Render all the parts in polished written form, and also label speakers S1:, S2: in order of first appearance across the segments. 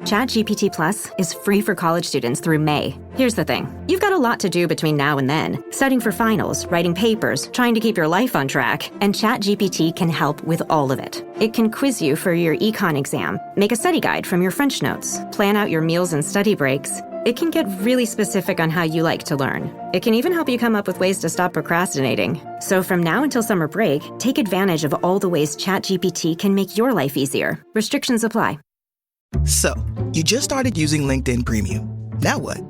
S1: ChatGPT Plus is free for college students through May. Here's the thing. You've got a lot to do between now and then. Studying for finals, writing papers, trying to keep your life on track, and ChatGPT can help with all of it. It can quiz you for your econ exam, make a study guide from your French notes, plan out your meals and study breaks. It can get really specific on how you like to learn. It can even help you come up with ways to stop procrastinating. So from now until summer break, take advantage of all the ways ChatGPT can make your life easier. Restrictions apply.
S2: So, you just started using LinkedIn Premium. Now what?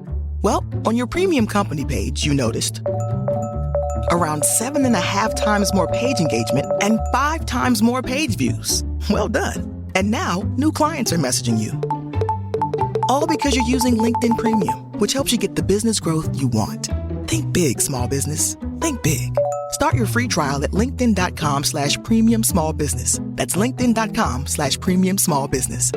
S2: Well, on your premium company page, you noticed around 7.5 times more page engagement and 5 times more page views. Well done. And now, new clients are messaging you. All because you're using LinkedIn Premium, which helps you get the business growth you want. Think big, small business. Think big. Start your free trial at linkedin.com/premium small business. That's linkedin.com/premium small business.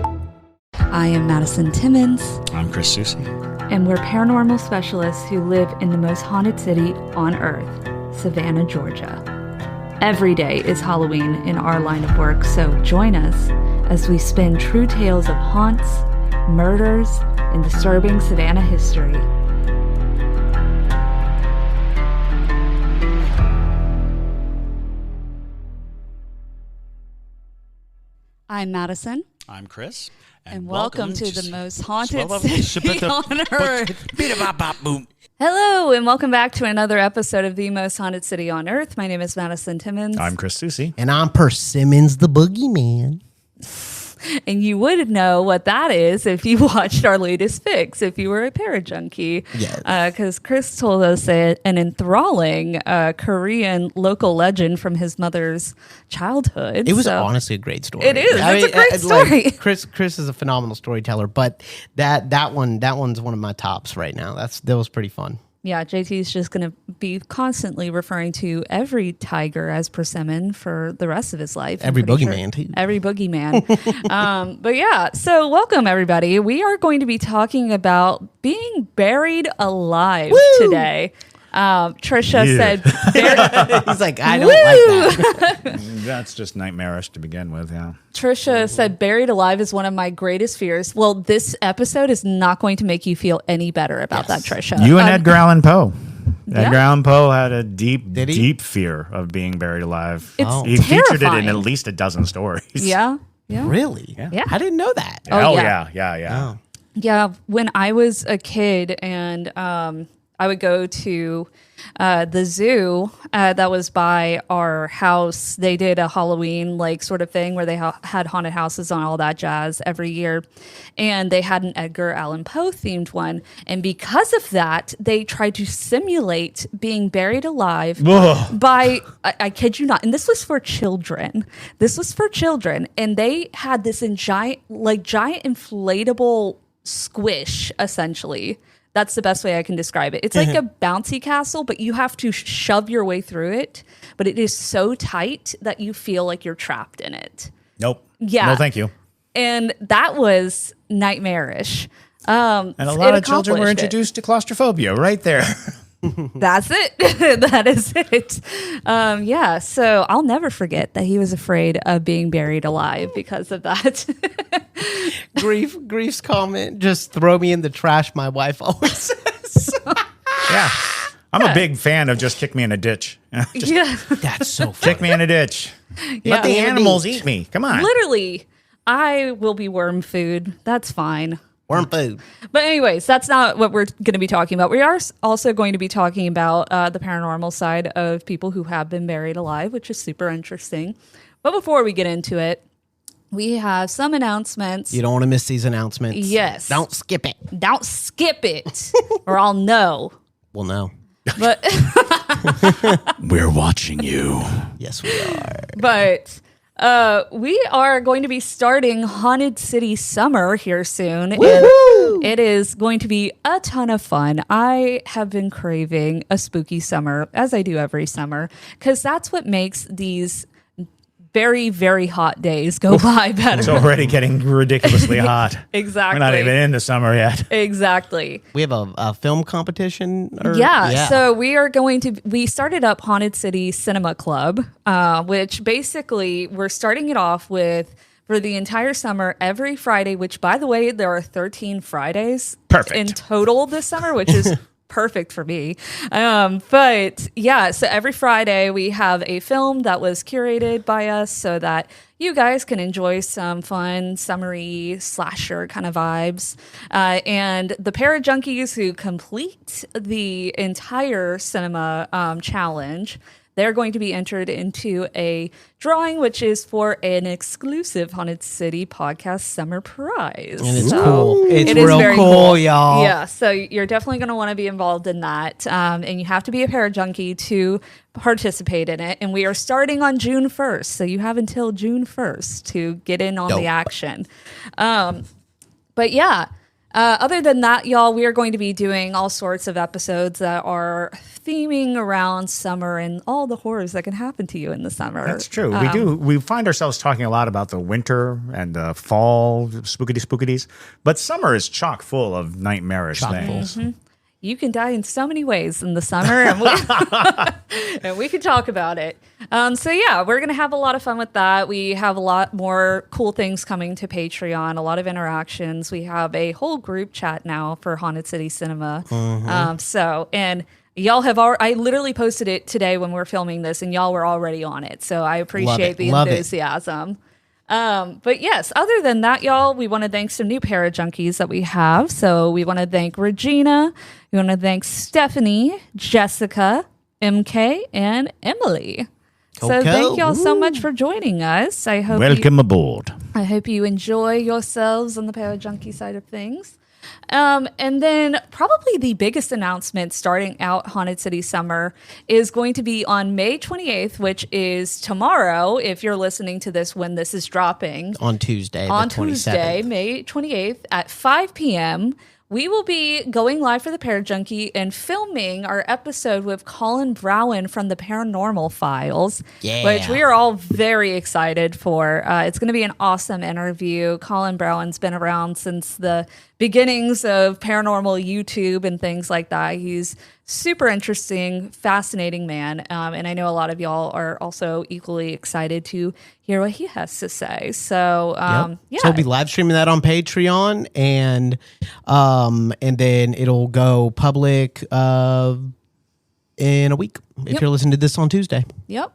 S3: I am Madison Timmons.
S4: I'm Chris Susi.
S3: And we're paranormal specialists who live in the most haunted city on earth, Savannah, Georgia. Every day is Halloween in our line of work, so join us as we spin true tales of haunts, murders, and disturbing Savannah history. I'm Madison.
S4: I'm Chris.
S3: And welcome to the most haunted city on earth. Hello, and welcome back to another episode of the most haunted city on earth. My name is Madison Timmons.
S4: I'm Chris Susi.
S5: And I'm Persimmons the Boogeyman.
S3: And you would know what that is if you watched our latest fix, if you were a parajunkie.
S5: Yes.
S3: Because Chris told us an enthralling Korean local legend from his mother's childhood.
S5: It was honestly a great story.
S3: It is. It's a great story.
S5: Like, Chris is a phenomenal storyteller, but that one's one of my tops right now. That was pretty fun.
S3: Yeah, JT's just going to be constantly referring to every tiger as persimmon for the rest of his life.
S5: Every boogeyman, too.
S3: Every boogeyman. But yeah, so welcome, everybody. We are going to be talking about being buried alive today. Trisha said...
S5: He's like, I don't like that.
S4: That's just nightmarish to begin with, yeah.
S3: Trisha said buried alive is one of my greatest fears. Well, this episode is not going to make you feel any better about that, Trisha.
S4: You and Edgar Allan Poe. Edgar Allan Poe had a deep fear of being buried alive.
S3: It's
S4: he
S3: terrifying.
S4: featured it in at least a dozen stories.
S3: Yeah.
S5: Really?
S3: Yeah.
S5: I didn't know that.
S4: Oh, yeah.
S3: Yeah, when I was a kid and I would go to the zoo that was by our house. They did a Halloween sort of thing where they had haunted houses and all that jazz every year. And they had an Edgar Allan Poe themed one. And because of that, they tried to simulate being buried alive by, I kid you not, and this was for children. And they had this giant inflatable squish, essentially. That's the best way I can describe it. It's like a bouncy castle, but you have to shove your way through it. But it is so tight that you feel like you're trapped in it.
S4: Nope.
S3: Yeah.
S4: No, thank you.
S3: And that was nightmarish.
S4: And a lot of children were introduced to claustrophobia right there.
S3: That's it. That is it. Yeah. So I'll never forget that he was afraid of being buried alive because of that.
S5: Grief's comment, just throw me in the trash, my wife always says.
S4: Yeah. I'm a big fan of just kick me in a ditch.
S5: That's so funny.
S4: Kick me in a ditch. Let the animals eat me. Come on.
S3: Literally, I will be worm food. That's fine.
S5: Worm food.
S3: But anyways, that's not what we're going to be talking about. We are also going to be talking about the paranormal side of people who have been buried alive, which is super interesting. But before we get into it, we have some announcements.
S5: You don't want to miss these announcements.
S3: Yes.
S5: Don't skip it.
S3: Don't skip it, or I'll know.
S5: We'll know.
S3: But
S4: we're watching you.
S5: Yes, we are.
S3: But we are going to be starting Haunted City Summer here soon.
S5: Woo-hoo!
S3: And it is going to be a ton of fun. I have been craving a spooky summer, as I do every summer, because that's what makes these very, very hot days go by better.
S4: It's already getting ridiculously hot.
S3: Exactly.
S4: We're not even in the summer yet.
S3: Exactly.
S5: We have a film competition?
S3: Yeah. So we started up Haunted City Cinema Club, which basically we're starting it off with for the entire summer, every Friday, which, by the way, there are 13 Fridays
S4: Perfect.
S3: in total this summer, which is perfect for me. But yeah, so every Friday we have a film that was curated by us so that you guys can enjoy some fun, summery slasher kind of vibes. And the Parajunkies who complete the entire cinema challenge, they're going to be entered into a drawing, which is for an exclusive Haunted City podcast summer prize.
S5: And it's cool. It's real
S3: very
S5: cool, y'all.
S3: Yeah, so you're definitely going to want to be involved in that. And you have to be a Parajunkie to participate in it. And we are starting on June 1st. So you have until June 1st to get in on the action. But yeah. Other than that, y'all, we are going to be doing all sorts of episodes that are theming around summer and all the horrors that can happen to you in the summer.
S4: That's true. We find ourselves talking a lot about the winter and the fall spookities, but summer is chock full of nightmarish things.
S3: Mm-hmm. You can die in so many ways in the summer, and we can talk about it. So yeah, we're going to have a lot of fun with that. We have a lot more cool things coming to Patreon, a lot of interactions. We have a whole group chat now for Haunted City Cinema. And y'all have I literally posted it today when we were filming this, and y'all were already on it. So I appreciate the enthusiasm. But yes, other than that, y'all, we want to thank some new Parajunkies that we have. So we want to thank Regina. We want to thank Stephanie, Jessica, MK, and Emily. So thank y'all so much for joining us.
S4: Welcome aboard.
S3: I hope you enjoy yourselves on the Parajunkie side of things. And then probably the biggest announcement starting out Haunted City Summer is going to be on May 28th, which is tomorrow, if you're listening to this when this is dropping.
S5: On Tuesday,
S3: Tuesday, May 28th at 5 p.m., we will be going live for the Parajunkie and filming our episode with Colin Browen from the Paranormal Files, which we are all very excited for. It's going to be an awesome interview. Colin Browen's been around since the beginnings of paranormal YouTube and things like that. He's super interesting, fascinating man. And I know a lot of y'all are also equally excited to hear what he has to say. So, yeah.
S5: So we'll be live streaming that on Patreon, and then it'll go public in a week if you're listening to this on Tuesday.
S3: Yep.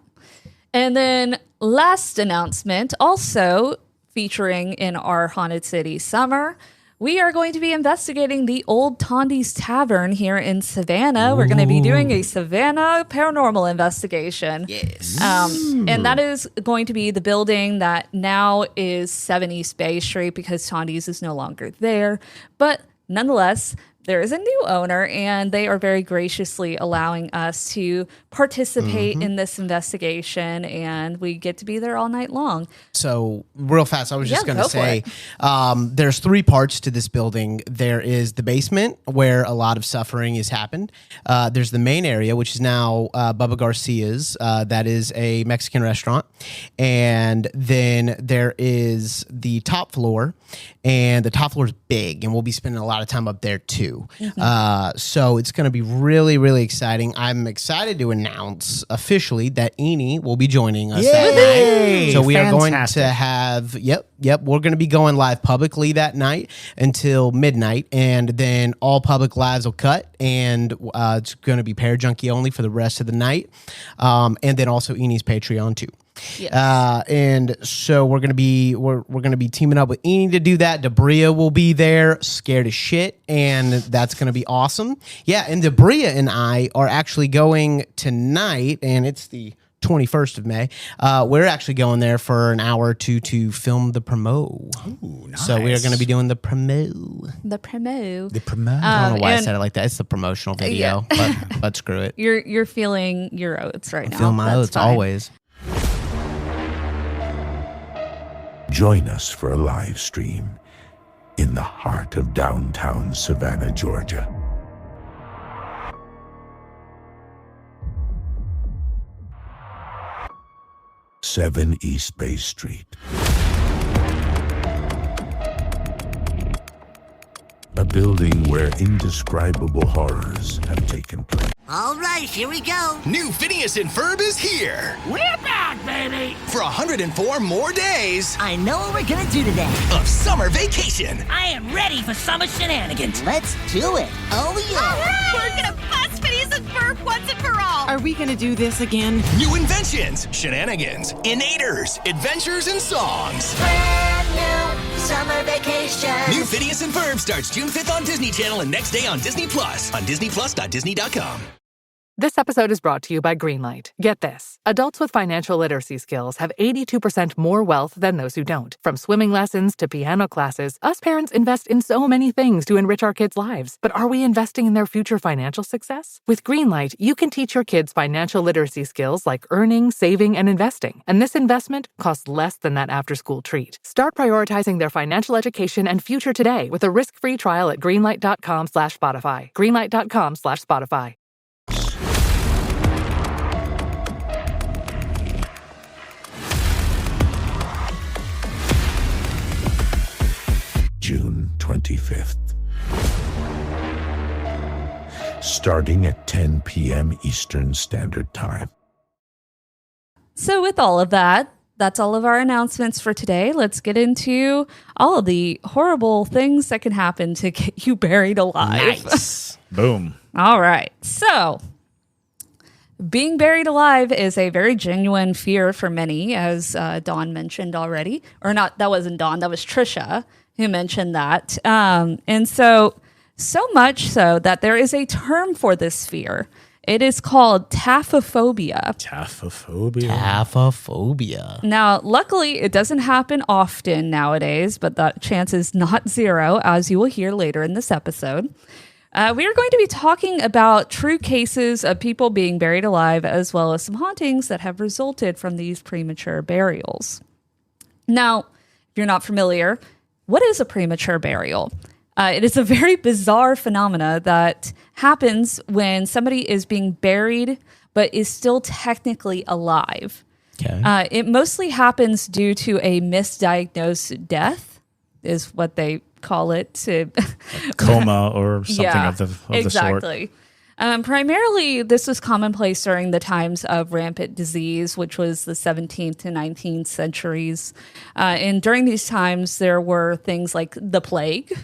S3: And then last announcement, also featuring in our Haunted City Summer, we are going to be investigating the old Tondi's Tavern here in Savannah. We're going to be doing a Savannah paranormal investigation.
S5: Yes.
S3: And that is going to be the building that now is 7 East Bay Street because Tondi's is no longer there. But nonetheless, there is a new owner, and they are very graciously allowing us to participate in this investigation, and we get to be there all night long.
S5: So real fast, I was just going to say, there's 3 parts to this building. There is the basement where a lot of suffering has happened. There's the main area, which is now Bubba Garcia's. That is a Mexican restaurant. And then there is the top floor, and the top floor is big, and we'll be spending a lot of time up there too. So it's going to be really, really exciting. I'm excited to announce officially that Eni will be joining us that night. So we are going to have, we're going to be going live publicly that night until midnight, and then all public lives will cut, and it's going to be Parajunkie only for the rest of the night, and then also Eni's Patreon too.
S3: Yes.
S5: And so we're gonna be teaming up with Eni to do that. Debria will be there, scared as shit, and that's gonna be awesome. Yeah, and Debria and I are actually going tonight, and it's the 21st of May. We're actually going there for an hour or two to film the promo.
S4: Ooh, nice.
S5: So we are going to be doing the promo.
S3: The promo.
S5: I don't know why I said it like that. It's the promotional video, but screw it.
S3: You're feeling your oats right now.
S5: Feel my
S3: That's
S5: oats
S3: fine.
S5: always.
S6: Join us for a live stream in the heart of downtown Savannah, Georgia. Seven East Bay Street. A building where indescribable horrors have taken place.
S7: All right, here we go.
S8: New Phineas and Ferb is here.
S7: We're back, baby.
S8: For 104 more days
S7: I know what we're gonna do today.
S8: of summer vacation.
S7: I am ready for summer shenanigans. Let's do it. Oh, yeah.
S9: We're gonna bust Phineas and Ferb once and for all.
S10: Are we gonna do this again?
S8: New inventions, shenanigans, innators, adventures, and songs.
S7: Brand new summer vacation.
S8: New Phineas and Ferb starts June 5th on Disney Channel and next day on Disney Plus on DisneyPlus.Disney.com.
S11: This episode is brought to you by Greenlight. Get this. Adults with financial literacy skills have 82% more wealth than those who don't. From swimming lessons to piano classes, us parents invest in so many things to enrich our kids' lives. But are we investing in their future financial success? With Greenlight, you can teach your kids financial literacy skills like earning, saving, and investing. And this investment costs less than that after-school treat. Start prioritizing their financial education and future today with a risk-free trial at greenlight.com/Spotify. Greenlight.com/Spotify.
S6: June 25th. Starting at 10 p.m. Eastern Standard Time.
S3: So with all of that, that's all of our announcements for today. Let's get into all of the horrible things that can happen to get you buried alive.
S5: Nice.
S4: Boom.
S3: All right. So being buried alive is a very genuine fear for many, as Dawn mentioned already. Or not, that wasn't Dawn, that was Trisha who mentioned that. And so much so that there is a term for this fear. It is called taphophobia.
S5: Taphophobia.
S3: Now, luckily, it doesn't happen often nowadays, but that chance is not zero, as you will hear later in this episode. We are going to be talking about true cases of people being buried alive, as well as some hauntings that have resulted from these premature burials. Now, if you're not familiar, what is a premature burial? It is a very bizarre phenomena that happens when somebody is being buried but is still technically alive.
S5: Okay.
S3: It mostly happens due to a misdiagnosed death, is what they call it.
S4: Coma or something of the sort.
S3: Exactly. Primarily, this was commonplace during the times of rampant disease, which was the 17th to 19th centuries. And during these times, there were things like the plague,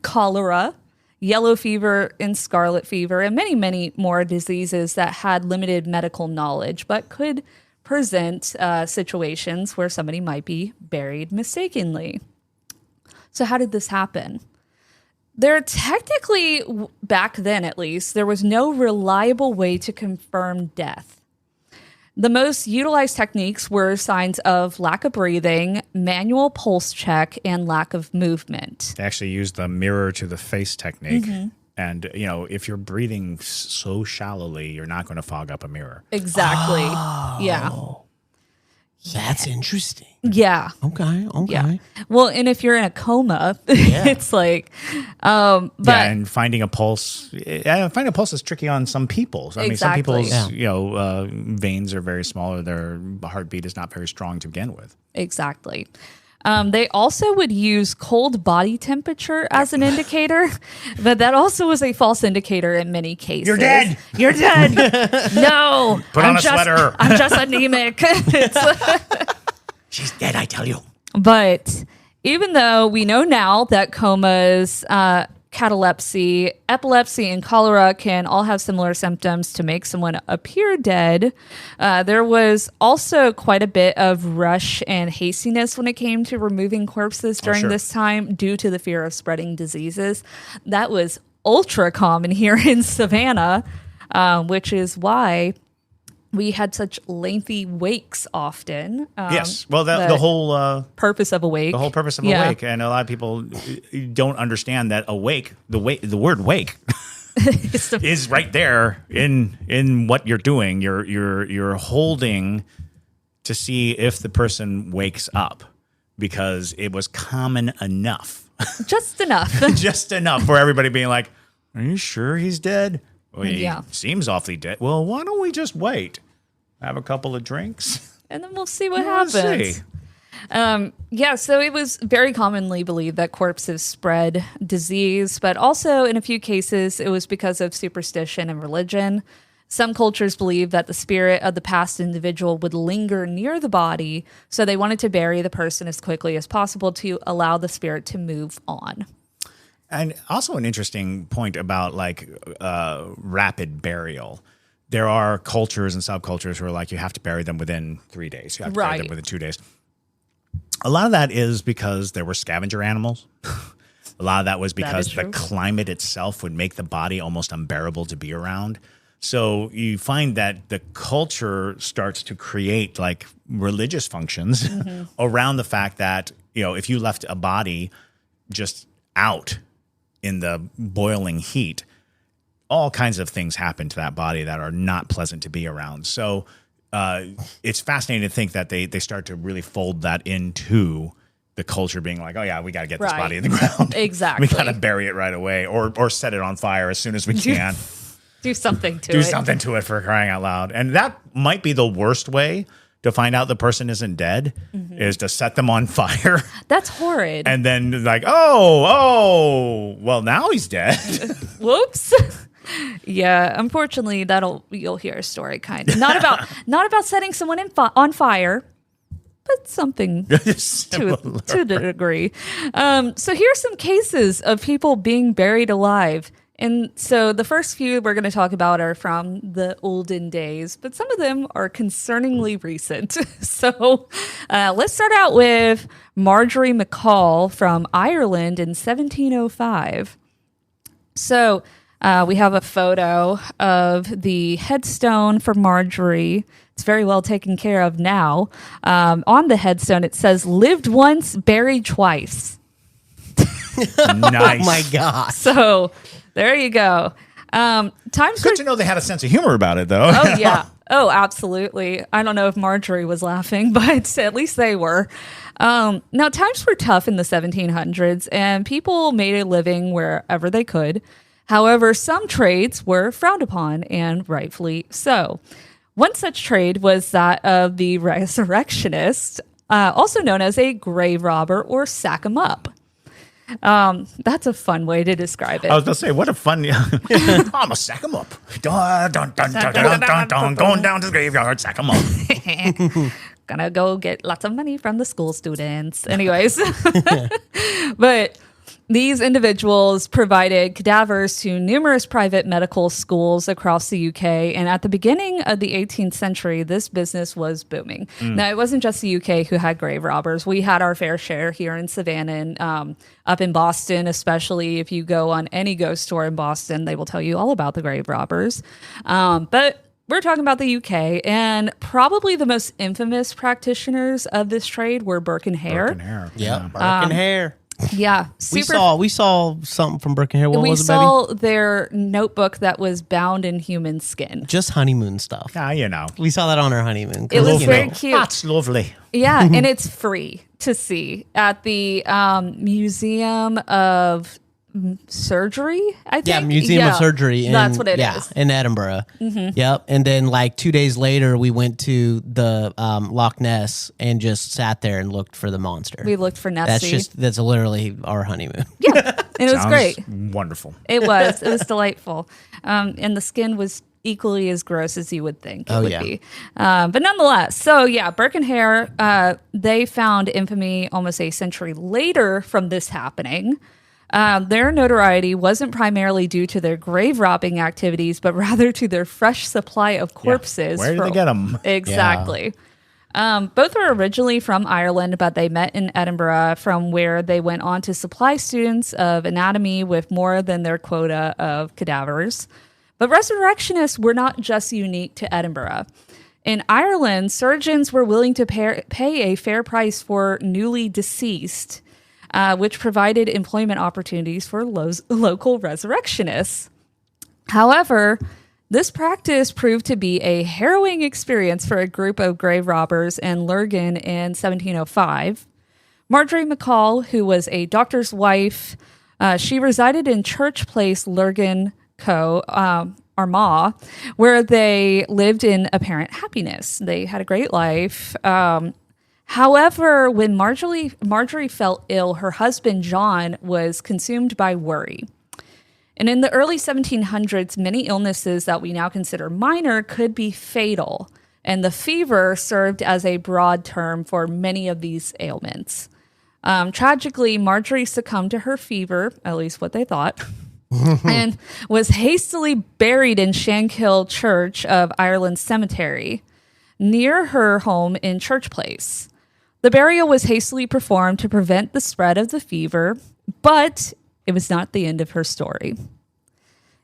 S3: cholera, yellow fever, and scarlet fever, and many, many more diseases that had limited medical knowledge, but could present situations where somebody might be buried mistakenly. So how did this happen? There technically, back then at least, there was no reliable way to confirm death. The most utilized techniques were signs of lack of breathing, manual pulse check, and lack of movement.
S4: They actually used the mirror to the face technique. Mm-hmm. And, if you're breathing so shallowly, you're not going to fog up a mirror.
S3: Exactly.
S5: Oh.
S3: Yeah.
S5: That's interesting.
S3: Yeah.
S5: Okay.
S3: Yeah. Well, and if you're in a coma, it's like, but
S4: and finding a pulse is tricky on some people. So, I mean, some people's, veins are very small or their heartbeat is not very strong to begin with.
S3: Exactly. They also would use cold body temperature as an indicator, but that also was a false indicator in many cases.
S4: You're dead.
S3: You're dead. No.
S4: Put on a sweater.
S3: I'm just anemic.
S5: She's dead, I tell you.
S3: But even though we know now that comas, catalepsy, epilepsy, and cholera can all have similar symptoms to make someone appear dead, there was also quite a bit of rush and hastiness when it came to removing corpses during this time due to the fear of spreading diseases. That was ultra common here in Savannah, which is why we had such lengthy wakes often.
S4: Yes. Well, the whole
S3: purpose of a wake.
S4: The whole purpose of a wake. And a lot of people don't understand that the word wake is right there in what you're doing. You're holding to see if the person wakes up because it was common enough.
S3: Just enough.
S4: Just enough for everybody being like, are you sure he's dead? Well, he seems awfully dead. Well, why don't we just wait? Have a couple of drinks?
S3: And then we'll see what happens. So it was very commonly believed that corpses spread disease, but also in a few cases, it was because of superstition and religion. Some cultures believe that the spirit of the past individual would linger near the body, so they wanted to bury the person as quickly as possible to allow the spirit to move on.
S4: And also an interesting point about like rapid burial. There are cultures and subcultures where like you have to bury them within 3 days. You have to bury them within 2 days. A lot of that is because there were scavenger animals. A lot of that was because the climate itself would make the body almost unbearable to be around. So you find that the culture starts to create like religious functions around the fact that, you know, if you left a body just out in the boiling heat, all kinds of things happen to that body that are not pleasant to be around. So it's fascinating to think that they start to really fold that into the culture being like, oh yeah, we got to get this body in the ground.
S3: Exactly.
S4: We got to bury it right away or set it on fire as soon as we can.
S3: Do something to it.
S4: Do something to it, for crying out loud. And that might be the worst way to find out the person isn't dead, is to set them on fire.
S3: That's horrid.
S4: And then like, oh, well, now he's dead.
S3: Whoops. Yeah, unfortunately, you'll hear a story kind of not about setting someone on fire, but something to the degree. So here's some cases of people being buried alive. And so the first few we're going to talk about are from the olden days, but some of them are concerningly recent. So let's start out with Marjorie McCall from Ireland in 1705. So we have a photo of the headstone for Marjorie. It's very well taken care of now. On the headstone, it says, "Lived once, buried twice."
S4: Nice.
S5: Oh my God.
S3: So there you go.
S4: Good to know they had a sense of humor about it, though.
S3: Oh, yeah. Oh, absolutely. I don't know if Marjorie was laughing, but at least they were. Now, times were tough in the 1700s, and people made a living wherever they could. However, some trades were frowned upon, and rightfully so. One such trade was that of the resurrectionist, also known as a grave robber or sack 'em up. That's a fun way to describe it.
S4: I was going to say, what a fun... I'm going to sack him up. Dun, dun, dun, dun, dun, dun, dun, going down to the graveyard, sack him up.
S3: Gonna go get lots of money from the school students. Anyways. But these individuals provided cadavers to numerous private medical schools across the UK. And at the beginning of the 18th century, this business was booming. Now, it wasn't just the UK who had grave robbers. We had our fair share here in Savannah and up in Boston, especially if you go on any ghost tour in Boston, they will tell you all about the grave robbers. But we're talking about the UK, and probably the most infamous practitioners of this trade were Burke and Hare.
S5: Burke and Hare. Yeah, Burke and Hare.
S3: Yeah,
S5: we saw something from Burke and Hare. What was it,
S3: we saw their notebook that was bound in human skin.
S5: Just honeymoon stuff.
S4: Yeah, you know.
S5: We saw that on our honeymoon.
S3: It was very cute.
S4: That's lovely.
S3: Yeah, and it's free to see at the Museum of Surgery, I think.
S5: Yeah, Museum of Surgery.
S3: That's what it is.
S5: In Edinburgh. Yep. And then like 2 days later, we went to the Loch Ness and just sat there and looked for the monster.
S3: We looked for Nessie.
S5: That's literally our honeymoon.
S3: Yeah, and it was great.
S4: Wonderful.
S3: It was delightful. And the skin was equally as gross as you would think it would be. But nonetheless, so yeah, Burke and Hare, they found infamy almost a century later from this happening. Their notoriety wasn't primarily due to their grave robbing activities, but rather to their fresh supply of corpses.
S4: Where did they get them?
S3: Exactly. Yeah. Both were originally from Ireland, but they met in Edinburgh, from where they went on to supply students of anatomy with more than their quota of cadavers. But resurrectionists were not just unique to Edinburgh. In Ireland, surgeons were willing to pay a fair price for newly deceased, which provided employment opportunities for local resurrectionists. However, this practice proved to be a harrowing experience for a group of grave robbers in Lurgan in 1705. Marjorie McCall, who was a doctor's wife, she resided in Church Place, Lurgan, Armagh, where they lived in apparent happiness. They had a great life. However, when Marjorie fell ill, her husband, John, was consumed by worry. And in the early 1700s, many illnesses that we now consider minor could be fatal. And the fever served as a broad term for many of these ailments. Tragically, Marjorie succumbed to her fever, at least what they thought, and was hastily buried in Shankill Church of Ireland Cemetery, near her home in Church Place. The burial was hastily performed to prevent the spread of the fever, but it was not the end of her story.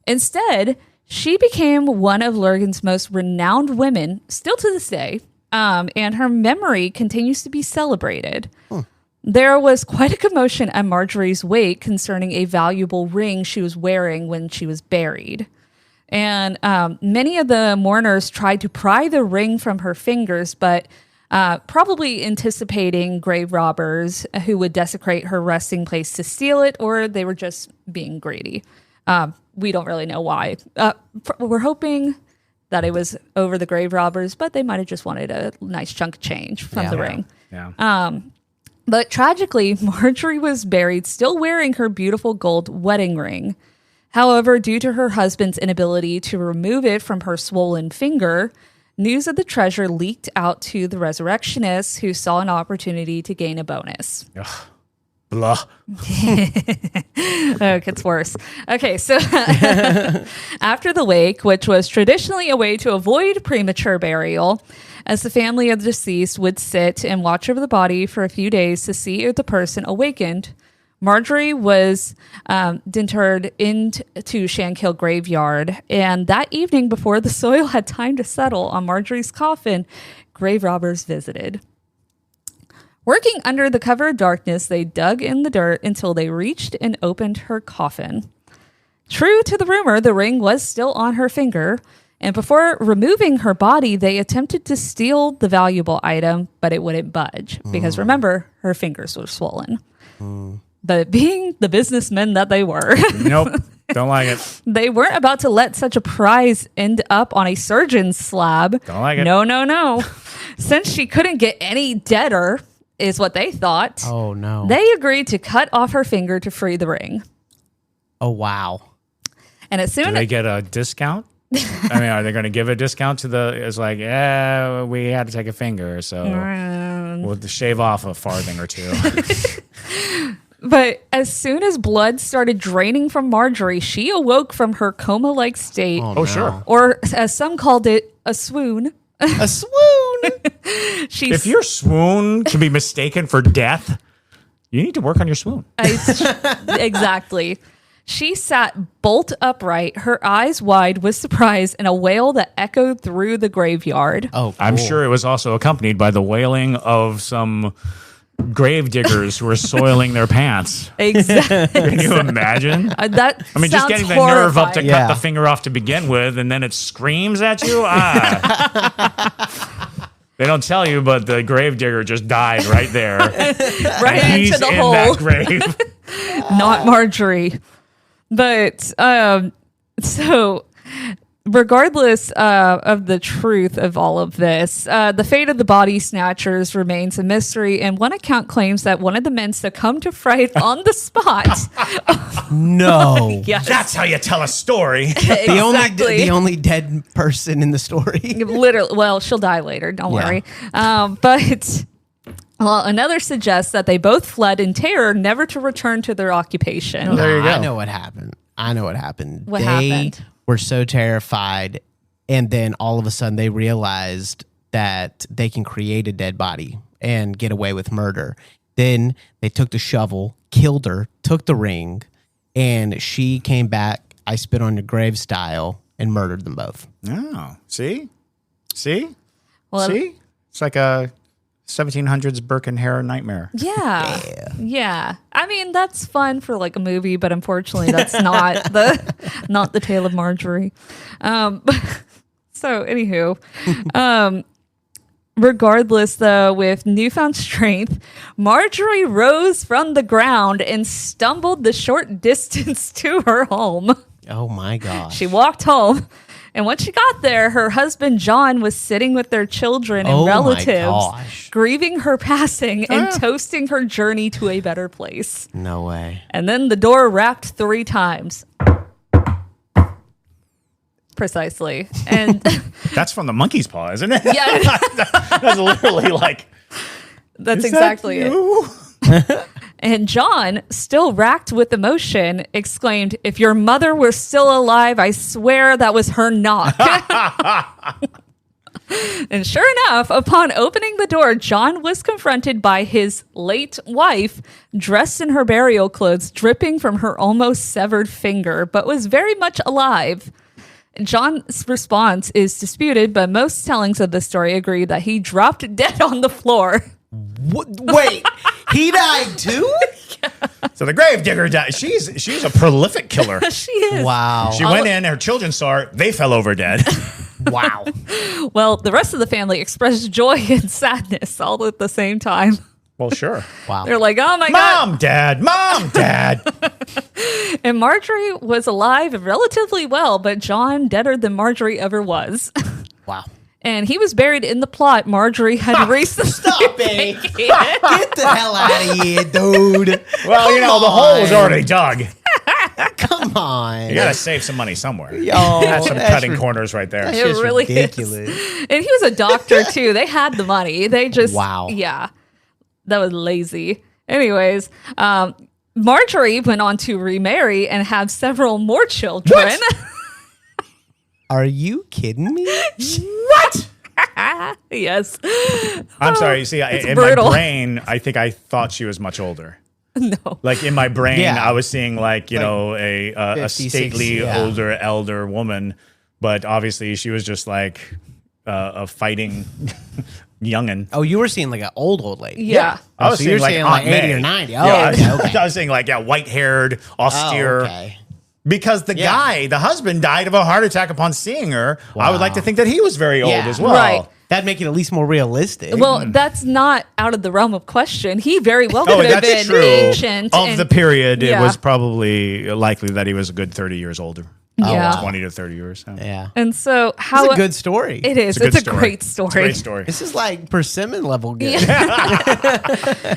S3: Instead, she became one of Lurgan's most renowned women, still to this day, and her memory continues to be celebrated. There was quite a commotion at Marjorie's wake concerning a valuable ring she was wearing when she was buried. And many of the mourners tried to pry the ring from her fingers, but probably anticipating grave robbers who would desecrate her resting place to steal it, or they were just being greedy. We don't really know why. We're hoping that it was over the grave robbers, but they might have just wanted a nice chunk of change from the ring.
S4: Yeah.
S3: But tragically, Marjorie was buried still wearing her beautiful gold wedding ring. However, due to her husband's inability to remove it from her swollen finger, news of the treasure leaked out to the resurrectionists, who saw an opportunity to gain a bonus.
S4: Ugh. Blah.
S3: Oh, it gets worse. Okay, so after the wake, which was traditionally a way to avoid premature burial, as the family of the deceased would sit and watch over the body for a few days to see if the person awakened, Marjorie was interred into Shankill graveyard, and that evening, before the soil had time to settle on Marjorie's coffin, grave robbers visited. Working under the cover of darkness, they dug in the dirt until they reached and opened her coffin. True to the rumor, the ring was still on her finger, and before removing her body, they attempted to steal the valuable item, but it wouldn't budge, because remember, her fingers were swollen. But being the businessmen that they were,
S4: Nope. Don't like it.
S3: they weren't about to let such a prize end up on a surgeon's slab.
S4: Don't like it.
S3: No. Since she couldn't get any deader, is what they thought.
S5: Oh, no.
S3: They agreed to cut off her finger to free the ring.
S5: Oh, wow.
S3: And as soon
S4: Do they get a discount? I mean, are they going to give a discount to the? It's like, yeah, we had to take a finger, so we'll shave off a farthing or two.
S3: But as soon as blood started draining from Marjorie, she awoke from her coma-like state.
S4: Oh, sure.
S3: Or as some called it, a swoon.
S5: A swoon.
S4: If your swoon can be mistaken for death, you need to work on your swoon.
S3: Exactly. She sat bolt upright, her eyes wide with surprise, in a wail that echoed through the graveyard.
S5: Oh, cool.
S4: I'm sure it was also accompanied by the wailing of some grave diggers who are soiling their pants.
S3: Exactly.
S4: Can you imagine? Just getting the nerve up to cut the finger off to begin with, and then it screams at you. They don't tell you, but the grave digger just died right there.
S3: Right into
S4: he's
S3: the
S4: in
S3: hole.
S4: that grave.
S3: Not Marjorie. But so regardless of the truth of all of this, the fate of the body snatchers remains a mystery, and one account claims that one of the men succumbed to fright on the spot.
S5: No.
S3: Yes.
S4: That's how you tell a story.
S3: Exactly.
S5: The only dead person in the story.
S3: Literally, well, she'll die later, don't worry. But another suggests that they both fled in terror, never to return to their occupation.
S4: Oh, there you go.
S5: I know what happened.
S3: What
S5: They
S3: happened?
S5: were so terrified, and then all of a sudden they realized that they can create a dead body and get away with murder. Then they took the shovel, killed her, took the ring, and she came back, I spit on your grave style, and murdered them both.
S4: Oh, see?
S3: Well,
S4: See? It's like a 1700s Birkin hair nightmare.
S3: Yeah. I mean, that's fun for like a movie, but unfortunately, that's not the tale of Marjorie. So, anywho, regardless, though, with newfound strength, Marjorie rose from the ground and stumbled the short distance to her home.
S5: Oh my gosh.
S3: She walked home. And once she got there, her husband, John, was sitting with their children and relatives, grieving her passing and toasting her journey to a better place.
S5: No way.
S3: And then the door rapped 3 times. Precisely. And
S4: That's from the monkey's paw, isn't it?
S3: yeah,
S4: That's literally like.
S3: that's
S4: "Is
S3: exactly
S4: that
S3: it.
S4: you?"
S3: And John, still racked with emotion, exclaimed, "If your mother were still alive, I swear that was her knock." And sure enough, upon opening the door, John was confronted by his late wife, dressed in her burial clothes, dripping from her almost severed finger, but was very much alive. John's response is disputed, but most tellings of the story agree that he dropped dead on the floor.
S5: Wait, he died too?
S4: So the gravedigger died. She's a prolific killer.
S3: She is.
S5: Wow.
S4: She went in, her children saw her, they fell over dead.
S5: Wow.
S3: Well, the rest of the family expressed joy and sadness all at the same time.
S4: Well, sure.
S5: Wow.
S3: They're like, "Oh my God."
S4: Mom, Dad.
S3: And Marjorie was alive and relatively well, but John deader than Marjorie ever was.
S5: Wow.
S3: And he was buried in the plot Marjorie had recently.
S5: Stop it. Get the hell out of here, dude.
S4: Well, the hole was already dug.
S5: Come on.
S4: You got to save some money somewhere.
S5: Yo,
S4: That's some cutting corners right there.
S3: It
S5: just
S3: really
S5: ridiculous.
S3: is. And he was a doctor too. They had the money. They just
S5: Wow.
S3: Yeah. That was lazy. Anyways, Marjorie went on to remarry and have several more children.
S5: Are you kidding me?
S4: What?
S3: Yes.
S4: I'm sorry. You see, in
S3: brutal.
S4: my brain, I think I thought she was much older.
S3: No.
S4: Like in my brain,
S5: Yeah.
S4: I was seeing a
S5: 50,
S4: stately
S5: 60, yeah.
S4: older elder woman, but obviously she was just like a fighting youngin.
S5: Oh, you were seeing like an old lady.
S3: Yeah.
S4: I was
S5: so you're saying like
S4: Aunt
S5: 80
S4: May.
S5: or 90. Oh,
S4: Yeah,
S5: okay.
S4: I was saying white haired, austere.
S5: Oh, okay.
S4: Because the guy, the husband, died of a heart attack upon seeing her. I would like to think that he was very old
S5: Yeah.
S4: as well.
S3: Right.
S5: That'd make it at least more realistic.
S3: Well, that's not out of the realm of question. He very well
S4: Oh,
S3: could have
S4: that's
S3: been
S4: true.
S3: ancient.
S4: Of
S3: and-
S4: the period,
S3: Yeah.
S4: it was probably likely that he was a good 30 years older.
S3: Yeah.
S4: 20 to 30 years.
S5: yeah.
S3: And so how
S5: It's a good story.
S3: it is.
S4: It's
S3: It's a
S4: good story.
S3: great
S4: It's a
S3: story.
S4: great story.
S5: This is like persimmon level good.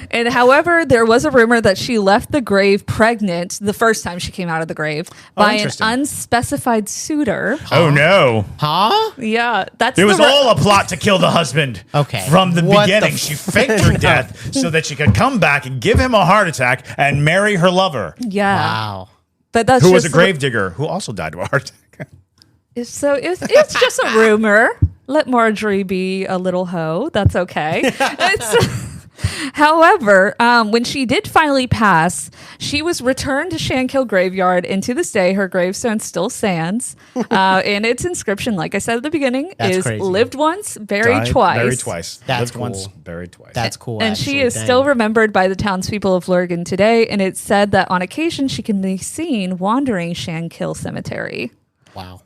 S3: And however, there was a rumor that she left the grave pregnant the first time she came out of the grave by an
S4: interesting.
S3: unspecified suitor.
S4: Oh, no.
S5: Huh?
S3: Yeah, that's
S4: It was
S3: the
S4: all a plot to kill the husband.
S5: Okay.
S4: From the
S5: What the
S4: beginning.
S5: f-
S4: She faked her death so that she could come back and give him a heart attack and marry her lover,
S3: Yeah,
S5: Wow.
S3: but that's
S4: who was a
S3: just
S4: gravedigger who also died of a heart attack.
S3: So it's just a rumor. Let Marjorie be a little hoe. That's okay. However, when she did finally pass, she was returned to Shankill Graveyard, and to this day, her gravestone still stands. And its inscription, like I said at the beginning,
S5: That's
S3: is
S5: crazy.
S3: "Lived once, buried
S4: Died,
S3: twice."
S4: Buried twice.
S5: That's
S4: Lived
S5: cool.
S4: once, buried twice.
S5: That's cool.
S3: And
S5: actually.
S3: she is
S5: Dang.
S3: still remembered by the townspeople of Lurgan today, and it's said that on occasion she can be seen wandering Shankill Cemetery.
S5: Wow.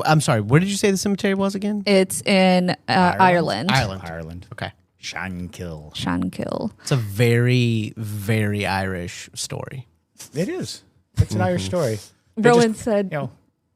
S5: I'm sorry. Where did you say the cemetery was again?
S3: It's in Ireland.
S5: Ireland. Okay.
S4: Shankill.
S3: Shankill.
S5: It's a very, very Irish story.
S4: It is. It's an Irish story. They
S3: Rowan
S4: just,
S3: said,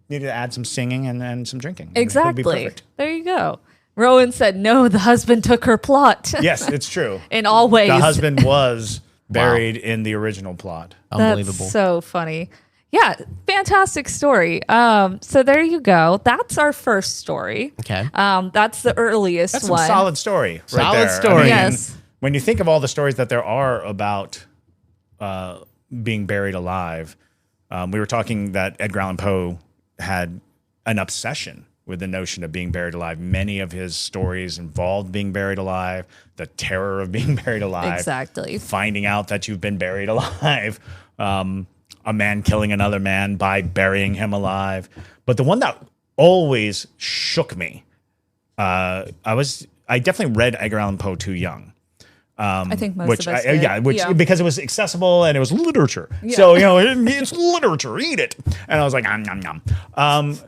S4: needed to add some singing and some drinking. and it would be
S3: exactly.
S4: perfect.
S3: There you go. Rowan said, no, the husband took her plot.
S4: Yes, it's true.
S3: In all ways.
S4: The husband was buried in the original plot.
S5: Unbelievable.
S3: That's so funny. Yeah, fantastic story. So there you go. That's our first story.
S5: Okay.
S3: That's the earliest
S4: That's
S3: one.
S4: some solid story. Right
S5: Solid
S4: there.
S5: story.
S4: I mean,
S3: Yes.
S4: When you think of all the stories that there are about being buried alive, we were talking that Edgar Allan Poe had an obsession with the notion of being buried alive. Many of his stories involved being buried alive, the terror of being buried alive.
S3: Exactly.
S4: Finding out that you've been buried alive. A man killing another man by burying him alive. But the one that always shook me, I definitely read Edgar Allan Poe too young.
S3: I think most of us did.
S4: Because it was accessible and it was literature. So, it's literature, eat it. And I was like, nom, nom, nom.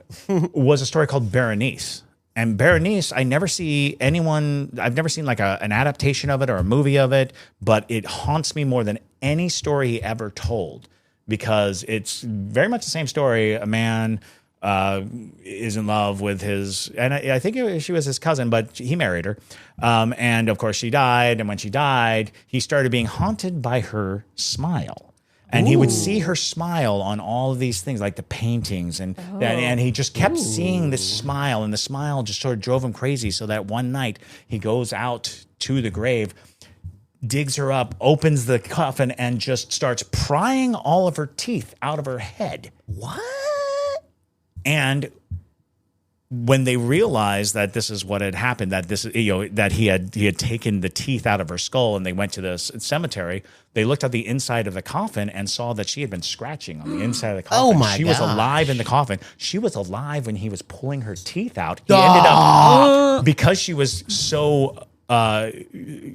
S4: Was a story called Berenice. And Berenice, I've never seen like an adaptation of it or a movie of it, but it haunts me more than any story he ever told because it's very much the same story. A man is in love with his, and I think she was his cousin, but he married her. And of course she died. And when she died, he started being haunted by her smile. And he would see her smile on all of these things, like the paintings, and he just kept seeing this smile, and the smile just sort of drove him crazy. So that one night he goes out to the grave, digs her up, opens the coffin, and just starts prying all of her teeth out of her head.
S5: What?
S4: And when they realized that this is what had happened, that that he had taken the teeth out of her skull, and they went to the cemetery, they looked at the inside of the coffin and saw that she had been scratching on the inside of the coffin.
S5: Oh my
S4: She was alive in the coffin. She was alive when he was pulling her teeth out. He ended up, because she was so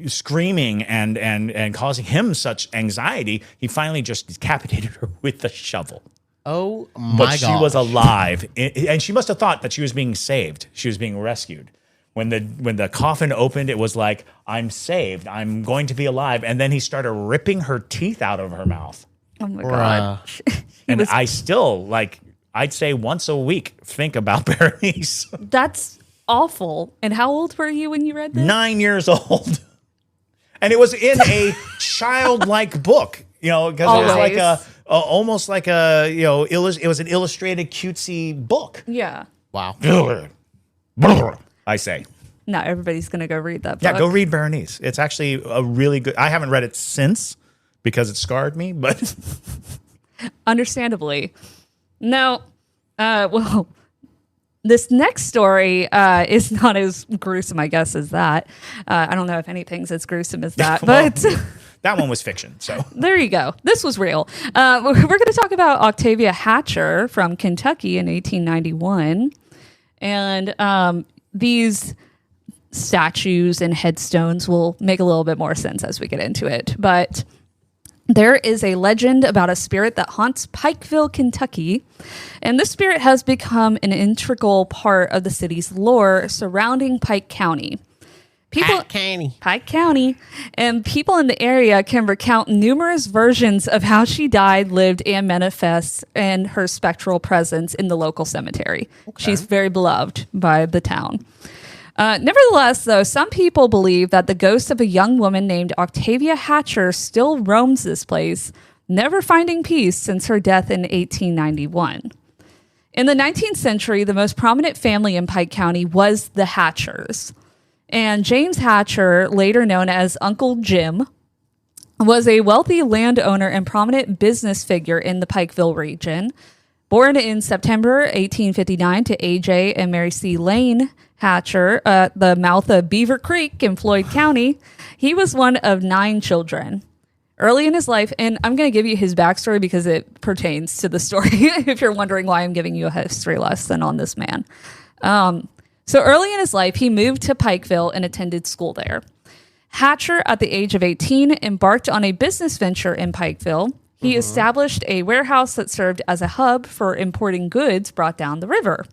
S4: screaming and causing him such anxiety, he finally just decapitated her with a shovel.
S5: Oh my
S4: But
S5: God.
S4: she was alive, and she must have thought that she was being saved. She was being rescued. When the coffin opened, it was like, I'm saved. I'm going to be alive. And then he started ripping her teeth out of her mouth.
S3: Oh my God.
S4: And I still, I'd say once a week, think about Berenice.
S3: That's awful. And how old were you when you read this?
S4: 9 years old. And it was in a childlike book, because it was like almost like it was an illustrated cutesy book.
S3: Yeah.
S5: Wow.
S4: I say.
S3: Not everybody's going to go read that book.
S4: Yeah, go read Berenice. It's actually a really good. I haven't read it since because it scarred me, but
S3: understandably. No, this next story is not as gruesome, I guess, as that. I don't know if anything's as gruesome as that, but
S4: that one was fiction. So
S3: there you go. This was real. We're going to talk about Octavia Hatcher from Kentucky in 1891, and these statues and headstones will make a little bit more sense as we get into it. But there is a legend about a spirit that haunts Pikeville, Kentucky, and this spirit has become an integral part of the city's lore surrounding Pike County. Pike County, and people in the area can recount numerous versions of how she died, lived, and manifests in her spectral presence in the local cemetery. Okay. She's very beloved by the town. Nevertheless, though, some people believe that the ghost of a young woman named Octavia Hatcher still roams this place, never finding peace since her death in 1891. In the 19th century, the most prominent family in Pike County was the Hatchers. And James Hatcher, later known as Uncle Jim, was a wealthy landowner and prominent business figure in the Pikeville region. Born in September 1859 to A.J. and Mary C. Lane Hatcher at the mouth of Beaver Creek in Floyd County, he was one of 9 children. Early in his life, and I'm going to give you his backstory because it pertains to the story, if you're wondering why I'm giving you a history lesson on this man. So early in his life, he moved to Pikeville and attended school there. Hatcher, at the age of 18, embarked on a business venture in Pikeville. He established a warehouse that served as a hub for importing goods brought down the river.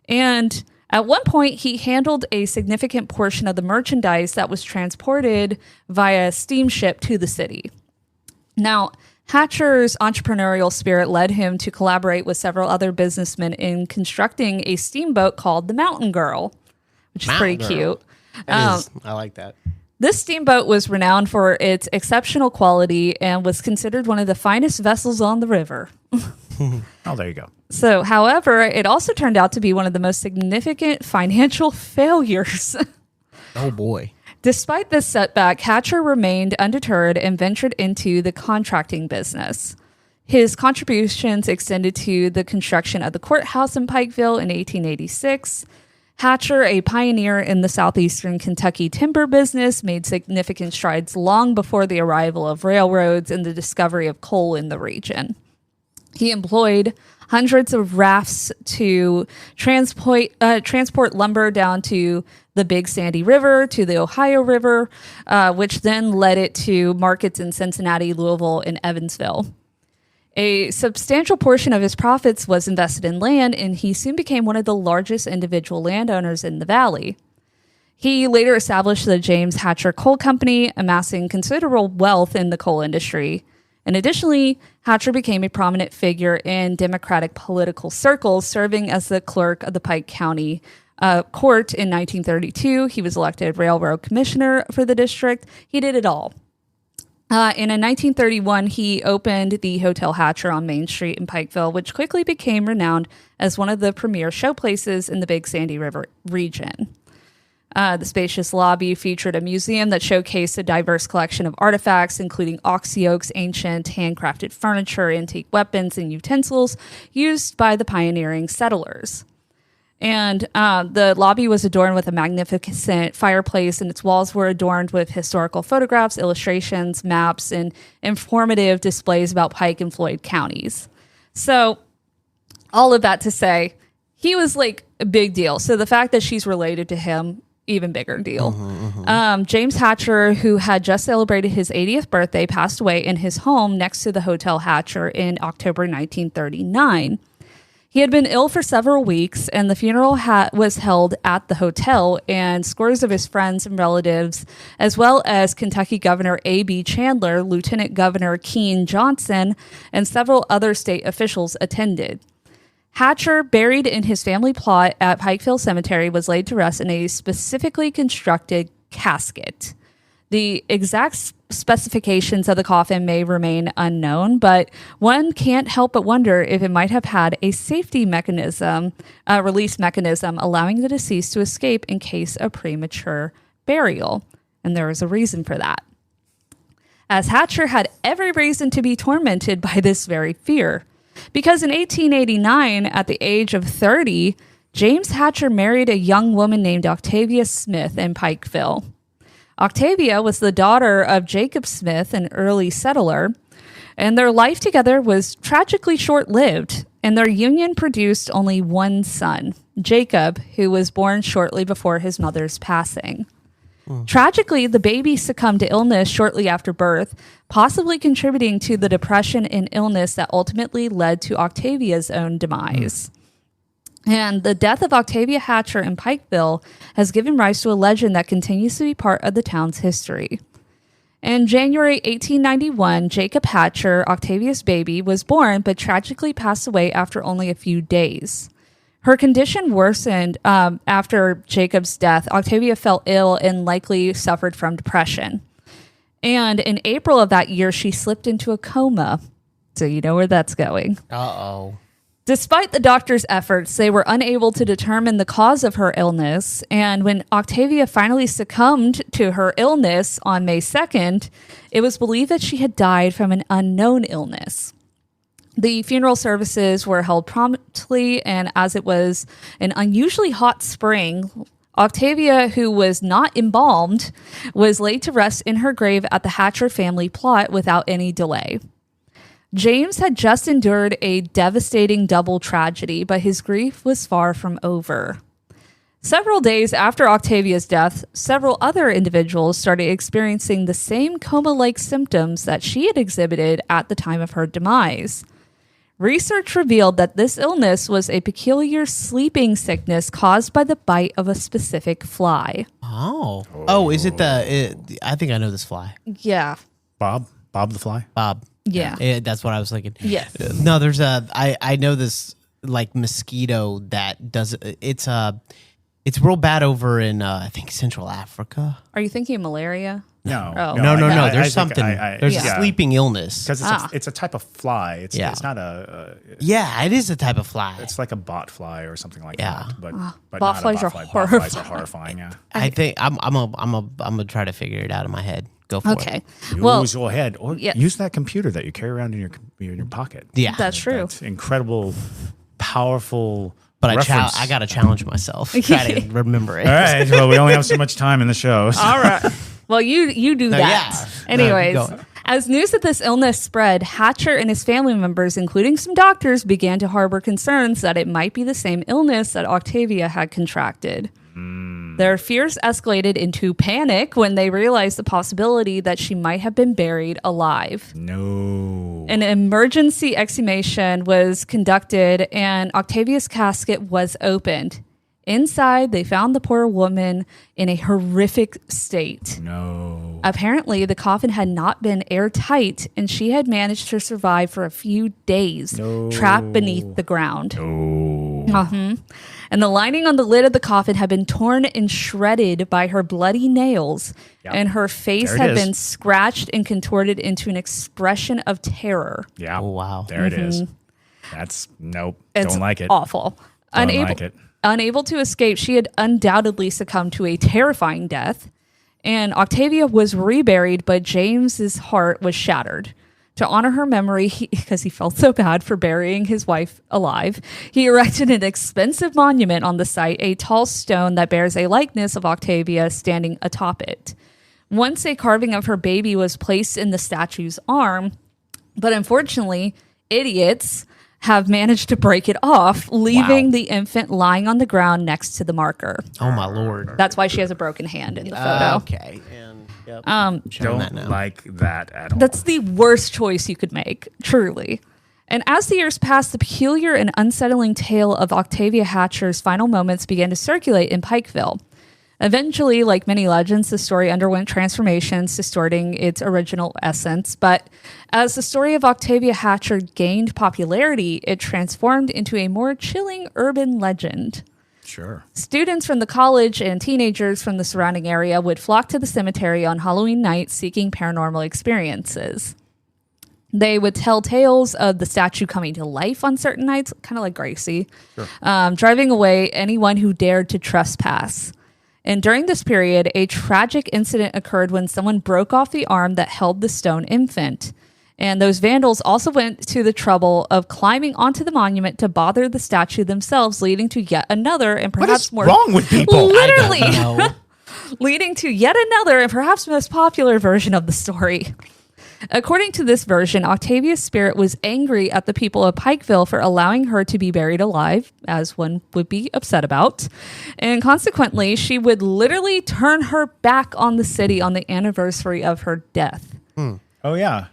S3: And at one point, he handled a significant portion of the merchandise that was transported via steamship to the city. Now, Hatcher's entrepreneurial spirit led him to collaborate with several other businessmen in constructing a steamboat called the Mountain Girl, which is pretty cute.
S5: I like that.
S3: This steamboat was renowned for its exceptional quality and was considered one of the finest vessels on the river.
S4: Oh, there you go.
S3: So, however, it also turned out to be one of the most significant financial failures.
S5: Oh, boy.
S3: Despite this setback, Hatcher remained undeterred and ventured into the contracting business. His contributions extended to the construction of the courthouse in Pikeville in 1886. Hatcher, a pioneer in the southeastern Kentucky timber business, made significant strides long before the arrival of railroads and the discovery of coal in the region. He employed hundreds of rafts to transport lumber down to the Big Sandy River, to the Ohio River, which then led it to markets in Cincinnati, Louisville, and Evansville. A substantial portion of his profits was invested in land, and he soon became one of the largest individual landowners in the valley. He later established the James Hatcher Coal Company, amassing considerable wealth in the coal industry. And additionally, Hatcher became a prominent figure in Democratic political circles, serving as the clerk of the Pike County Court in 1932. He was elected railroad commissioner for the district. He did it all. And in 1931, he opened the Hotel Hatcher on Main Street in Pikeville, which quickly became renowned as one of the premier showplaces in the Big Sandy River region. The spacious lobby featured a museum that showcased a diverse collection of artifacts, including ox yokes, ancient handcrafted furniture, antique weapons, and utensils used by the pioneering settlers. And the lobby was adorned with a magnificent fireplace, and its walls were adorned with historical photographs, illustrations, maps, and informative displays about Pike and Floyd counties. So all of that to say, he was like a big deal. So the fact that she's related to him, even bigger deal. James Hatcher, who had just celebrated his 80th birthday, passed away in his home next to the Hotel Hatcher in October 1939. He had been ill for several weeks, and the funeral was held at the hotel, and scores of his friends and relatives, as well as Kentucky Governor A.B. Chandler, Lieutenant Governor Keene Johnson, and several other state officials attended. Hatcher, buried in his family plot at Pikeville Cemetery, was laid to rest in a specifically constructed casket. The exact specifications of the coffin may remain unknown, but one can't help but wonder if it might have had a safety mechanism, a release mechanism, allowing the deceased to escape in case of premature burial. And there was a reason for that, as Hatcher had every reason to be tormented by this very fear. Because in 1889, at the age of 30, James Hatcher married a young woman named Octavia Smith in Pikeville. Octavia was the daughter of Jacob Smith, an early settler, and their life together was tragically short-lived, and their union produced only one son, Jacob, who was born shortly before his mother's passing. Tragically, the baby succumbed to illness shortly after birth, possibly contributing to the depression and illness that ultimately led to Octavia's own demise. And the death of Octavia Hatcher in Pikeville has given rise to a legend that continues to be part of the town's history. In January 1891, Jacob Hatcher, Octavia's baby, was born but tragically passed away after only a few days. Her condition worsened after Jacob's death. Octavia fell ill and likely suffered from depression. And in April of that year, she slipped into a coma. So you know where that's going.
S5: Uh-oh.
S3: Despite the doctor's efforts, they were unable to determine the cause of her illness. And when Octavia finally succumbed to her illness on May 2nd, it was believed that she had died from an unknown illness. The funeral services were held promptly, and as it was an unusually hot spring, Octavia, who was not embalmed, was laid to rest in her grave at the Hatcher family plot without any delay. James had just endured a devastating double tragedy, but his grief was far from over. Several days after Octavia's death, several other individuals started experiencing the same coma-like symptoms that she had exhibited at the time of her demise. Research revealed that this illness was a peculiar sleeping sickness caused by the bite of a specific fly.
S5: Oh, is it I think I know this fly.
S3: Yeah.
S4: Bob the fly?
S5: Bob.
S3: Yeah.
S5: That's what I was thinking.
S3: Yes.
S5: No, there's I know this like mosquito that does, it's real bad over in, I think Central Africa.
S3: Are you thinking of malaria?
S4: No.
S3: Oh.
S5: No.
S4: I
S5: There's
S4: think
S5: something. There's a sleeping illness.
S4: Because it's a type of fly. It's not a.
S5: Yeah, it is a type of fly.
S4: It's like a bot fly or something like
S5: Yeah.
S4: that. But
S3: Bot
S4: not
S3: flies
S4: a
S3: are
S4: bot fly.
S3: horrifying.
S4: Bot flies are horrifying. Yeah.
S5: I think I'm gonna try to figure it out in my head. Go for
S3: Okay.
S5: it.
S3: Well,
S4: Use your head or use that computer that you carry around in your pocket.
S5: Yeah,
S3: that's true.
S4: That's incredible, powerful.
S5: But
S4: reference.
S5: I got to challenge myself. Try to remember it.
S4: All right. Well, we only have so much time in the show. So.
S3: All right. Well, you do that.
S5: Yeah.
S3: Anyways,
S5: Go.
S3: as news of this illness spread, Hatcher and his family members, including some doctors, began to harbor concerns that it might be the same illness that Octavia had contracted. Their fears escalated into panic when they realized the possibility that she might have been buried alive.
S4: No.
S3: An emergency exhumation was conducted, and Octavia's casket was opened. Inside, they found the poor woman in a horrific state.
S4: No.
S3: Apparently, the coffin had not been airtight, and she had managed to survive for a few days, trapped beneath the ground.
S4: No.
S3: And the lining on the lid of the coffin had been torn and shredded by her bloody nails, and her face had been scratched and contorted into an expression of terror.
S4: Yeah.
S5: Oh, wow.
S4: There it is. That's, nope.
S3: It's
S4: don't like it.
S3: Awful.
S4: Don't like it.
S3: Unable to escape, she had undoubtedly succumbed to a terrifying death. And Octavia was reburied, but James's heart was shattered. To honor her memory, because he felt so bad for burying his wife alive, he erected an expensive monument on the site, a tall stone that bears a likeness of Octavia standing atop it. Once a carving of her baby was placed in the statue's arm, but unfortunately, idiots have managed to break it off, leaving the infant lying on the ground next to the marker.
S5: Oh, my Lord.
S3: That's why she has a broken hand in the photo.
S5: Okay. And,
S4: don't like that at all.
S3: That's the worst choice you could make, truly. And as the years passed, the peculiar and unsettling tale of Octavia Hatcher's final moments began to circulate in Pikeville. Eventually, like many legends, the story underwent transformations, distorting its original essence. But as the story of Octavia Hatcher gained popularity, it transformed into a more chilling urban legend.
S4: Sure.
S3: Students from the college and teenagers from the surrounding area would flock to the cemetery on Halloween night seeking paranormal experiences. They would tell tales of the statue coming to life on certain nights, kind of like Gracie, driving away anyone who dared to trespass. And during this period, a tragic incident occurred when someone broke off the arm that held the stone infant. And those vandals also went to the trouble of climbing onto the monument to bother the statue themselves, leading to yet another and perhaps
S4: what is wrong with people?
S3: Literally, leading to yet another and perhaps most popular version of the story. According to this version, Octavia's spirit was angry at the people of Pikeville for allowing her to be buried alive, as one would be upset about. And consequently, she would literally turn her back on the city on the anniversary of her death.
S4: Oh, yeah.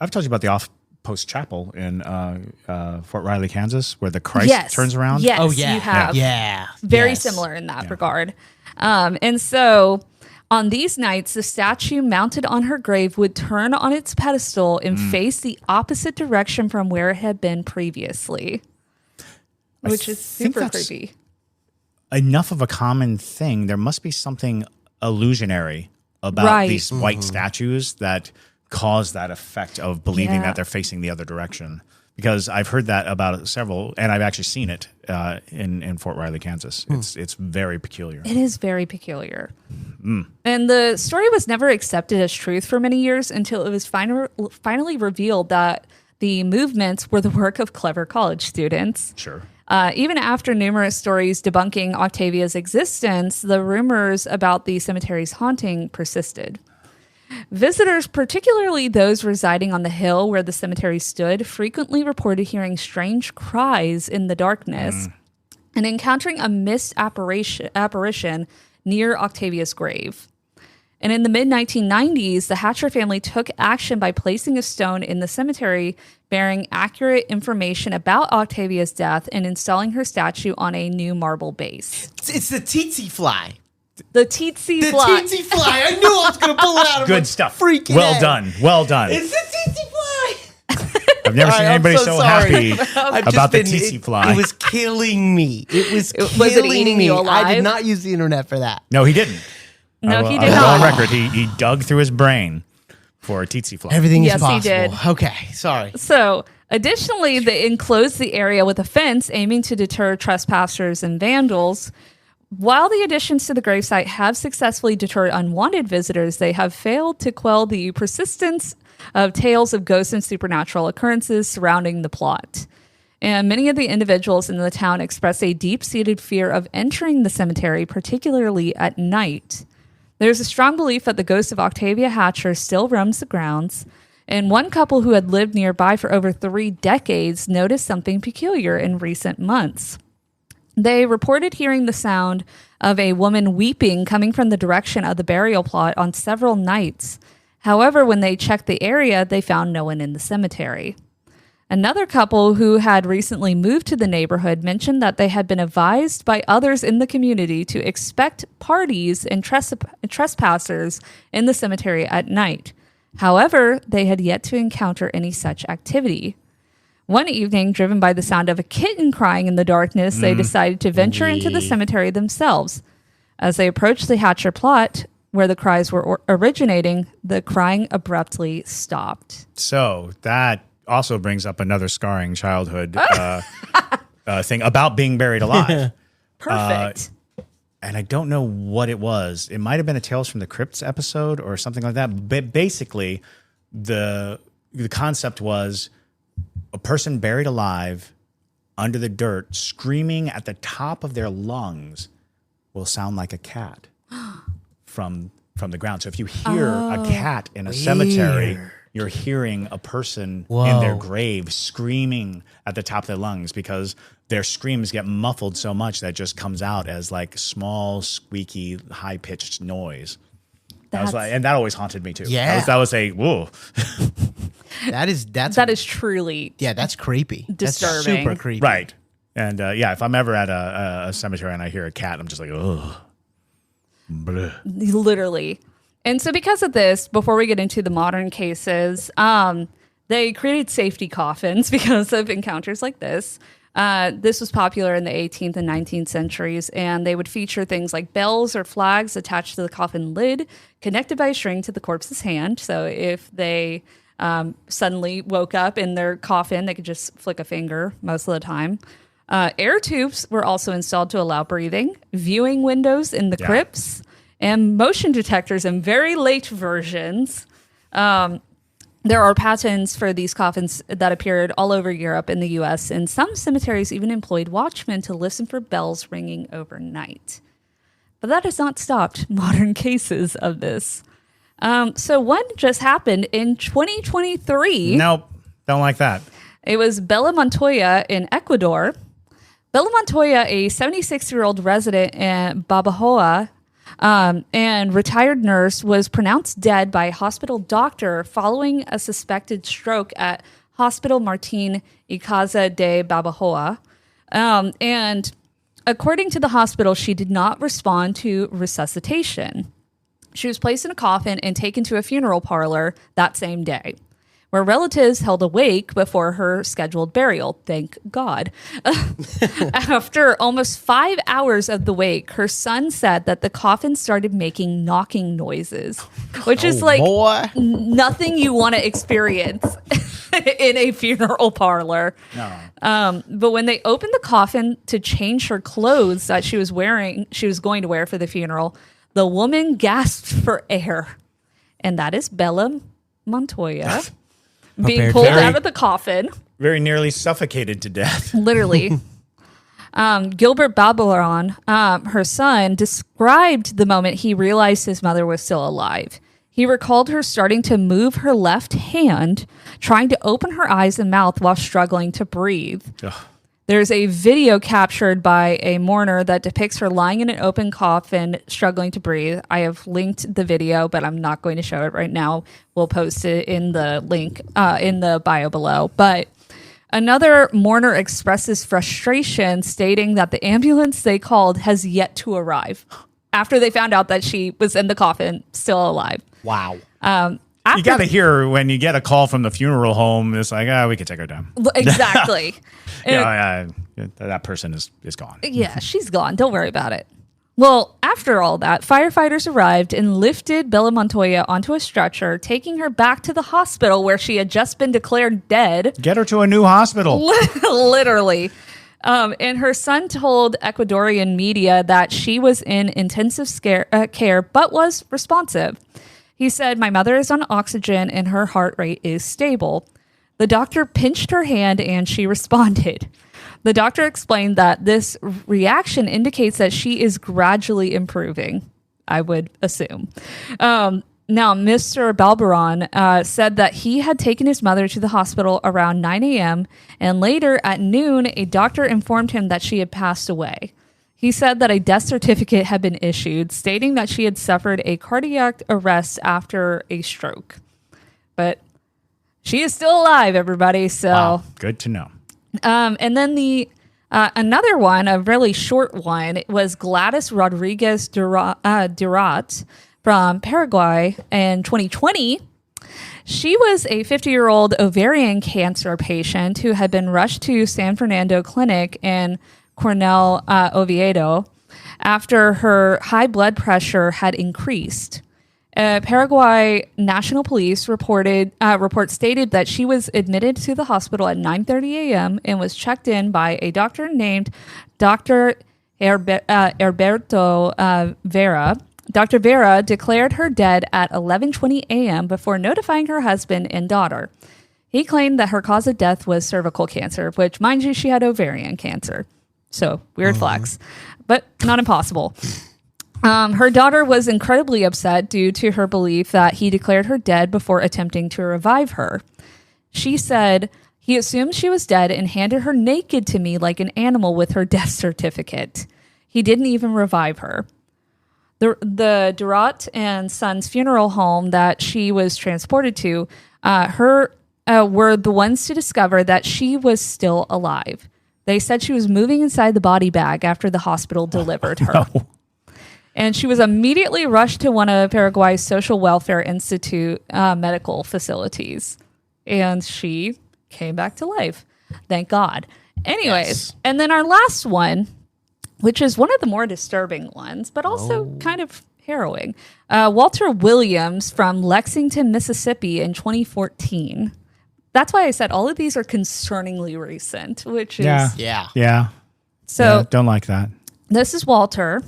S4: I've told you about the Off-Post Chapel in Fort Riley, Kansas, where the Christ turns around.
S3: Yes,
S5: Oh, yeah.
S3: you have.
S5: Yeah.
S3: Very similar in that regard. And so on these nights, the statue mounted on her grave would turn on its pedestal and face the opposite direction from where it had been previously, which is super creepy.
S4: Enough of a common thing. There must be something illusionary about these white statues that cause that effect of believing that they're facing the other direction. Because I've heard that about several, and I've actually seen it in Fort Riley, Kansas. It's very peculiar.
S3: It is very peculiar. And the story was never accepted as truth for many years until it was finally revealed that the movements were the work of clever college students.
S4: Sure.
S3: Even after numerous stories debunking Octavia's existence, the rumors about the cemetery's haunting persisted. Visitors, particularly those residing on the hill where the cemetery stood, frequently reported hearing strange cries in the darkness and encountering a mist apparition near Octavia's grave. And in the mid-1990s, the Hatcher family took action by placing a stone in the cemetery bearing accurate information about Octavia's death and installing her statue on a new marble base.
S5: It's the tsetse fly.
S3: The tsetse fly.
S5: The tsetse fly. I knew I was going to pull it out of
S4: Good
S5: my
S4: stuff.
S5: freaking
S4: Well
S5: head.
S4: done. Well done.
S5: It's the tsetse fly.
S4: I've never seen anybody so happy about the tsetse fly.
S5: It was killing me. Was
S3: it eating
S5: me.
S3: you alive?
S5: I did not use the internet for that.
S4: No, he didn't.
S3: No, he
S4: I
S3: did
S4: will
S3: not.
S4: go on record. He dug through his brain for a tsetse fly.
S5: Everything
S3: Yes,
S5: is
S3: he
S5: possible.
S3: did.
S5: Okay, sorry.
S3: So, additionally, they enclosed the area with a fence aiming to deter trespassers and vandals. While the additions to the gravesite have successfully deterred unwanted visitors, they have failed to quell the persistence of tales of ghosts and supernatural occurrences surrounding the plot. And many of the individuals in the town express a deep-seated fear of entering the cemetery, particularly at night. There's a strong belief that the ghost of Octavia Hatcher still roams the grounds, and one couple who had lived nearby for over 3 decades noticed something peculiar in recent months. They reported hearing the sound of a woman weeping coming from the direction of the burial plot on several nights. However, when they checked the area, they found no one in the cemetery. Another couple who had recently moved to the neighborhood mentioned that they had been advised by others in the community to expect parties and trespassers in the cemetery at night. However, they had yet to encounter any such activity. One evening, driven by the sound of a kitten crying in the darkness, they decided to venture into the cemetery themselves. As they approached the Hatcher plot, where the cries were originating, the crying abruptly stopped.
S4: So that also brings up another scarring childhood thing about being buried alive.
S3: Perfect.
S4: And I don't know what it was. It might have been a Tales from the Crypts episode or something like that. But basically, the concept was a person buried alive under the dirt, screaming at the top of their lungs, will sound like a cat from the ground. So if you hear a cat in a cemetery, you're hearing a person in their grave screaming at the top of their lungs because their screams get muffled so much that it just comes out as like small, squeaky, high-pitched noise. And that always haunted me too.
S5: Yeah.
S4: That was a, whoa.
S3: That is truly
S5: that's creepy.
S3: Disturbing.
S5: That's super creepy.
S4: Right. And if I'm ever at a cemetery and I hear a cat, I'm just like, ugh. Bleh.
S3: Literally. And so because of this, before we get into the modern cases, they created safety coffins because of encounters like this. This was popular in the 18th and 19th centuries, and they would feature things like bells or flags attached to the coffin lid, connected by a string to the corpse's hand. So if they suddenly woke up in their coffin, they could just flick a finger most of the time. Air tubes were also installed to allow breathing, viewing windows in the crypts, and motion detectors in very late versions. There are patents for these coffins that appeared all over Europe and the U.S., and some cemeteries even employed watchmen to listen for bells ringing overnight. But that has not stopped modern cases of this. So one just happened in 2023.
S4: Nope, don't like that.
S3: It was Bella Montoya in Ecuador. Bella Montoya, a 76-year-old resident in Babahoa, and retired nurse, was pronounced dead by a hospital doctor following a suspected stroke at Hospital Martin y Casa de Babahoa. And according to the hospital, she did not respond to resuscitation. She was placed in a coffin and taken to a funeral parlor that same day, where relatives held a wake before her scheduled burial. Thank God. After almost 5 hours of the wake, her son said that the coffin started making knocking noises, which is like nothing you want to experience in a funeral parlor. No. But when they opened the coffin to change her clothes that she was going to wear for the funeral, the woman gasped for air. And that is Bella Montoya. Being pulled out of the coffin.
S4: Very nearly suffocated to death.
S3: Literally. Gilbert Babylon, her son, described the moment he realized his mother was still alive. He recalled her starting to move her left hand, trying to open her eyes and mouth while struggling to breathe. Ugh. There's a video captured by a mourner that depicts her lying in an open coffin, struggling to breathe. I have linked the video, but I'm not going to show it right now. We'll post it in the link in the bio below. But another mourner expresses frustration, stating that the ambulance they called has yet to arrive after they found out that she was in the coffin, still alive.
S5: Wow.
S4: You got to hear when you get a call from the funeral home, it's like, we can take her down.
S3: Exactly.
S4: That person is gone.
S3: Yeah, she's gone. Don't worry about it. Well, after all that, firefighters arrived and lifted Bella Montoya onto a stretcher, taking her back to the hospital where she had just been declared dead.
S4: Get her to a new hospital.
S3: Literally. And her son told Ecuadorian media that she was in intensive care, but was responsive. He said, "My mother is on oxygen and her heart rate is stable." The doctor pinched her hand and she responded. The doctor explained that this reaction indicates that she is gradually improving, I would assume. Now, Mr. Balberon said that he had taken his mother to the hospital around 9 a.m. and later at noon, a doctor informed him that she had passed away. He said that a death certificate had been issued, stating that she had suffered a cardiac arrest after a stroke. But she is still alive, everybody. So
S4: wow, good to know.
S3: And then the another one, a really short one, was Gladys Rodriguez Durat from Paraguay in 2020. She was a 50-year-old ovarian cancer patient who had been rushed to San Fernando Clinic in Coronel, Oviedo, after her high blood pressure had increased. Paraguay National Police report stated that she was admitted to the hospital at 9:30 a.m. and was checked in by a doctor named Dr. Herberto Vera. Dr. Vera declared her dead at 11:20 a.m. before notifying her husband and daughter. He claimed that her cause of death was cervical cancer, which, mind you, she had ovarian cancer. So, weird flex, but not impossible. Her daughter was incredibly upset due to her belief that he declared her dead before attempting to revive her. She said, "He assumed she was dead and handed her naked to me like an animal with her death certificate. He didn't even revive her." The Durant and Sons funeral home that she was transported to, were the ones to discover that she was still alive. They said she was moving inside the body bag after the hospital delivered her. No. And she was immediately rushed to one of Paraguay's Social Welfare Institute medical facilities. And she came back to life. Thank God. Anyways, and then our last one, which is one of the more disturbing ones, but also kind of harrowing. Walter Williams from Lexington, Mississippi in 2014. That's why I said all of these are concerningly recent, which is...
S4: Yeah.
S3: So
S4: don't like that. This
S3: is Walter,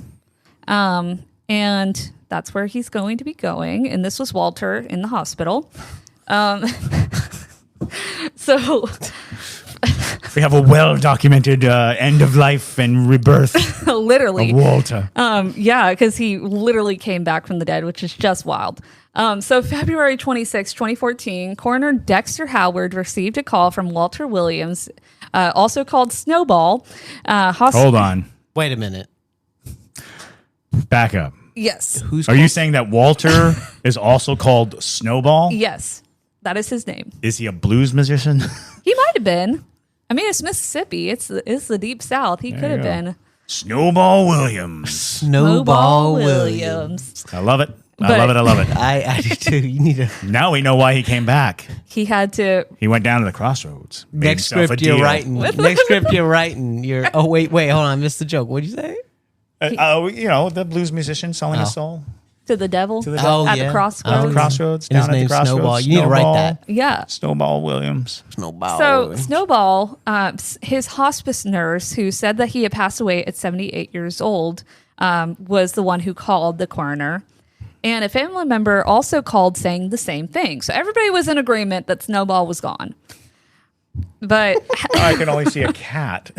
S3: and that's where he's going to be going. And this was Walter in the hospital. So...
S4: We have a well-documented end of life and rebirth.
S3: Literally.
S4: Of Walter.
S3: Yeah, because he literally came back from the dead, which is just wild. So February 26, 2014, Coroner Dexter Howard received a call from Walter Williams, also called Snowball.
S4: Hold on.
S5: Wait a minute.
S4: Back up.
S3: Yes.
S4: Are you saying that Walter is also called Snowball?
S3: Yes. That is his name.
S4: Is he a blues musician?
S3: He might have been. I mean, it's Mississippi. It's the deep South. He could have been.
S4: Snowball Williams.
S5: Snowball Williams.
S4: I love it. I love it.
S5: I do too. You need to.
S4: Now we know why he came back.
S3: He had to.
S4: He went down to the crossroads.
S5: Next script you're writing. Next script you're writing. Oh wait, hold on. I missed the joke. What'd you say?
S4: The blues musician selling his soul.
S3: To the devil?
S4: To the devil.
S3: At the crossroads.
S4: At the crossroads.
S5: And his name's Snowball. You need to write that.
S3: Yeah.
S4: Snowball Williams.
S3: Snowball, his hospice nurse, who said that he had passed away at 78 years old, was the one who called the coroner. And a family member also called saying the same thing. So everybody was in agreement that Snowball was gone. But
S4: I can only see a cat.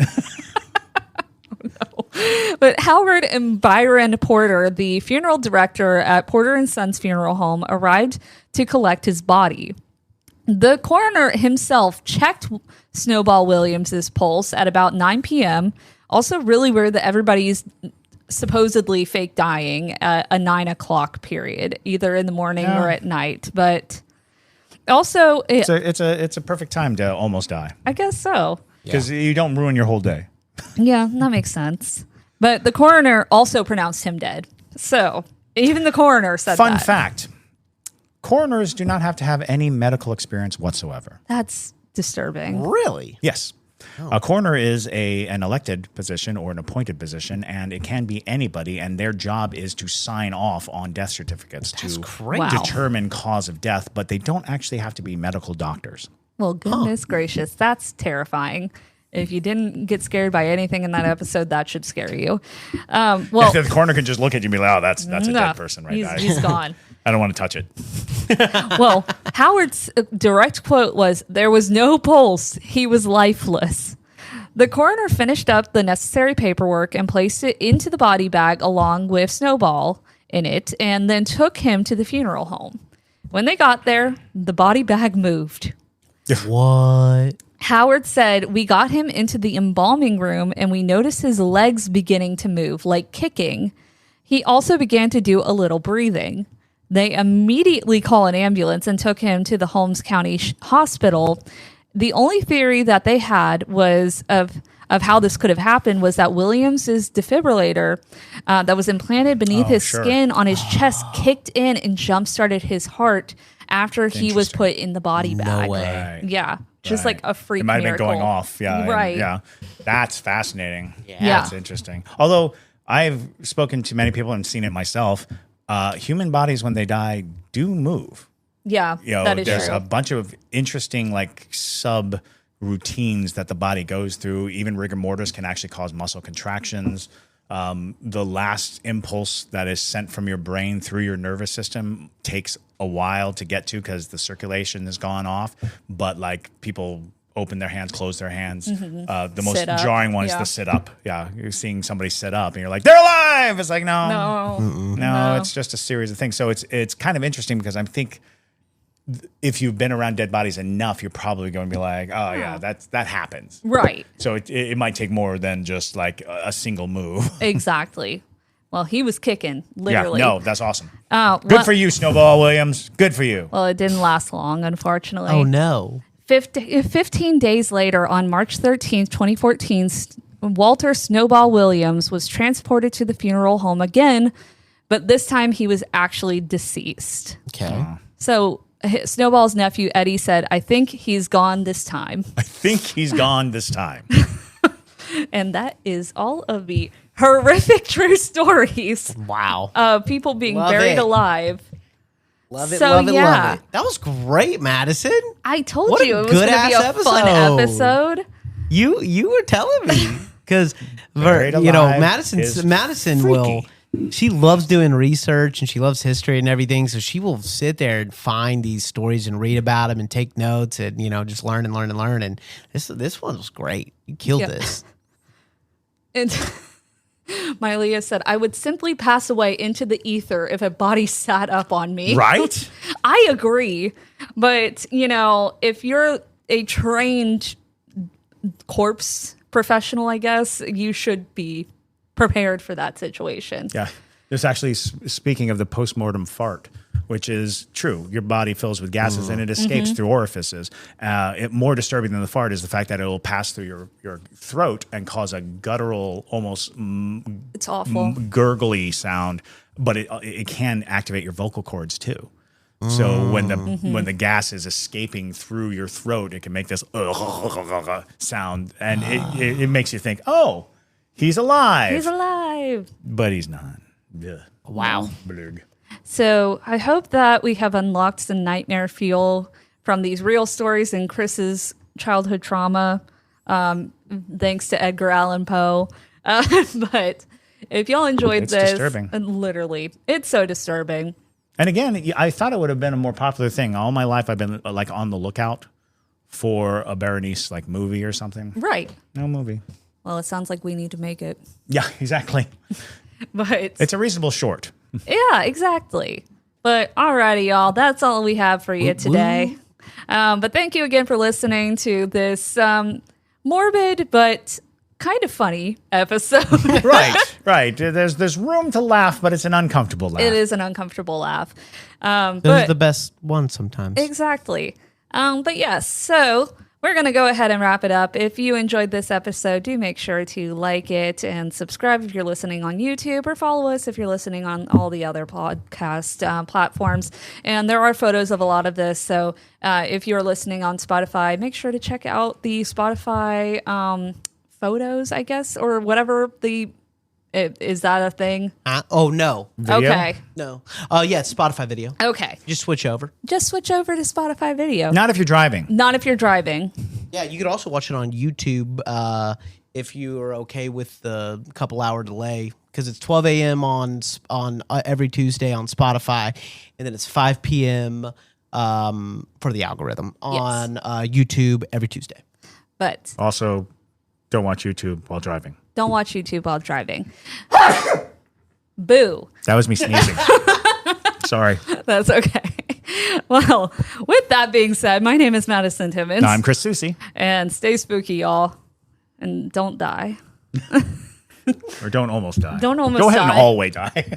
S3: No. But Howard and Byron Porter, the funeral director at Porter and Sons Funeral Home, arrived to collect his body. The coroner himself checked Snowball Williams's pulse at about 9 p.m. Also really weird that everybody's supposedly fake dying at a 9 o'clock period, either in the morning or at night. But also...
S4: It's a perfect time to almost die.
S3: I guess so.
S4: Because you don't ruin your whole day.
S3: Yeah, that makes sense. But the coroner also pronounced him dead. So even the coroner said
S4: Fun
S3: that.
S4: fact. Coroners do not have to have any medical experience whatsoever.
S3: That's disturbing.
S5: Really?
S4: Yes. A coroner is an elected position or an appointed position, and it can be anybody, and their job is to sign off on death certificates to determine cause of death, but they don't actually have to be medical doctors.
S3: Well, goodness gracious, that's terrifying. If you didn't get scared by anything in that episode, that should scare you.
S4: The coroner can just look at you and be like, "Oh, that's a dead person right now.
S3: He's gone."
S4: I don't want to touch it.
S3: Well, Howard's direct quote was, "There was no pulse. He was lifeless." The coroner finished up the necessary paperwork and placed it into the body bag along with Snowball in it, and then took him to the funeral home. When they got there, the body bag moved.
S5: What?
S3: Howard said, "We got him into the embalming room and we noticed his legs beginning to move, like kicking. He also began to do a little breathing. They immediately call an ambulance and took him to the Holmes County Hospital. The only theory that they had was of how this could have happened was that Williams's defibrillator that was implanted beneath his skin on his chest kicked in and jump-started his heart after he was put in the body bag.
S5: No way.
S4: Right.
S3: Yeah. Just like a freak
S4: It might have been
S3: miracle.
S4: going off. Yeah.
S3: Right.
S4: Yeah. That's fascinating.
S3: Yeah.
S4: That's interesting. Although I've spoken to many people and seen it myself, human bodies, when they die, do move.
S3: Yeah. That is
S4: there's
S3: true.
S4: a bunch of interesting like sub routines that the body goes through. Even rigor mortis can actually cause muscle contractions. The last impulse that is sent from your brain through your nervous system takes a while to get to because the circulation has gone off. But like people open their hands, close their hands. The most
S3: Sit up.
S4: jarring one is
S3: Yeah.
S4: the sit up. Yeah, you're seeing somebody sit up and you're like, they're alive. It's like, no, it's just a series of things. So it's kind of interesting because I think if you've been around dead bodies enough, you're probably going to be like, oh yeah, that happens.
S3: Right.
S4: So it might take more than just like a single move.
S3: Exactly. Well, he was kicking, literally.
S4: Yeah, no, that's awesome. Good
S3: well-
S4: for you, Snowball Williams. Good for you.
S3: Well, it didn't last long, unfortunately.
S5: Oh no.
S3: 15 days later, on March 13th, 2014, Walter Snowball Williams was transported to the funeral home again, but this time he was actually deceased.
S5: Okay.
S3: So Snowball's nephew, Eddie, said, I think he's gone this time.
S4: I think he's gone this time.
S3: And that is all of the horrific true stories
S5: Wow.
S3: of people being
S5: Love
S3: buried
S5: it.
S3: alive.
S5: Love it,
S3: So,
S5: love it,
S3: yeah.
S5: love it. That was great, Madison.
S3: I told
S5: What a
S3: you it was going to be a
S5: good-ass
S3: fun
S5: episode.
S3: episode.
S5: You were telling me because
S4: Buried alive is
S5: Madison will. She loves doing research and she loves history and everything. So she will sit there and find these stories and read about them and take notes and just learn and learn and learn. And this one was great. You killed this.
S3: And my Leah said, I would simply pass away into the ether if a body sat up on me.
S4: Right?
S3: I agree. But, if you're a trained corpse professional, I guess, you should be prepared for that situation.
S4: Yeah. There's actually, speaking of the postmortem fart, which is true. Your body fills with gases and it escapes through orifices. More disturbing than the fart is the fact that it will pass through your throat and cause a guttural, almost
S3: It's awful.
S4: gurgly sound, but it can activate your vocal cords too. So when the gas is escaping through your throat, it can make this sound, and it makes you think, oh, he's alive.
S3: He's alive.
S4: But he's not. Ugh.
S5: Wow.
S4: Blurg.
S3: So I hope that we have unlocked some nightmare fuel from these real stories and Chris's childhood trauma, thanks to Edgar Allan Poe. But if y'all enjoyed
S4: It's
S3: this,
S4: disturbing.
S3: Literally, it's so disturbing.
S4: And again, I thought it would have been a more popular thing. All my life, I've been like on the lookout for a Berenice like movie or something.
S3: Right.
S4: No movie.
S3: Well, it sounds like we need to make it.
S4: Yeah, exactly.
S3: But
S4: It's a reasonable short.
S3: yeah, exactly. But alrighty, y'all. That's all we have for you today. But thank you again for listening to this morbid but kind of funny episode.
S4: Right. There's room to laugh, but it's an uncomfortable laugh.
S3: It is an uncomfortable laugh.
S5: Those
S3: But
S5: are the best ones sometimes.
S3: exactly. But yes, so we're going to go ahead and wrap it up. If you enjoyed this episode, do make sure to like it and subscribe if you're listening on YouTube, or follow us if you're listening on all the other podcast platforms. And there are photos of a lot of this. So if you're listening on Spotify, make sure to check out the Spotify photos, I guess, or whatever is that a thing?
S5: Oh, no.
S4: Video?
S3: Okay.
S5: No. Yeah, it's Spotify video.
S3: Okay.
S5: Just switch over.
S3: Just switch over to Spotify video.
S4: Not if you're driving.
S3: Not if you're driving.
S5: Yeah, you could also watch it on YouTube if you are okay with the couple-hour delay, because it's 12 a.m. on every Tuesday on Spotify, and then it's 5 p.m. For the algorithm on YouTube every Tuesday.
S3: But
S4: Also, don't watch YouTube while driving.
S3: don't watch YouTube while driving. Boo.
S4: That was me sneezing. Sorry.
S3: That's okay. Well, with that being said, my name is Madison Timmons.
S4: No, I'm Chris Susi.
S3: And stay spooky, y'all. And don't die.
S4: Or don't almost die.
S3: Don't almost
S4: Go ahead
S3: die.
S4: and always die.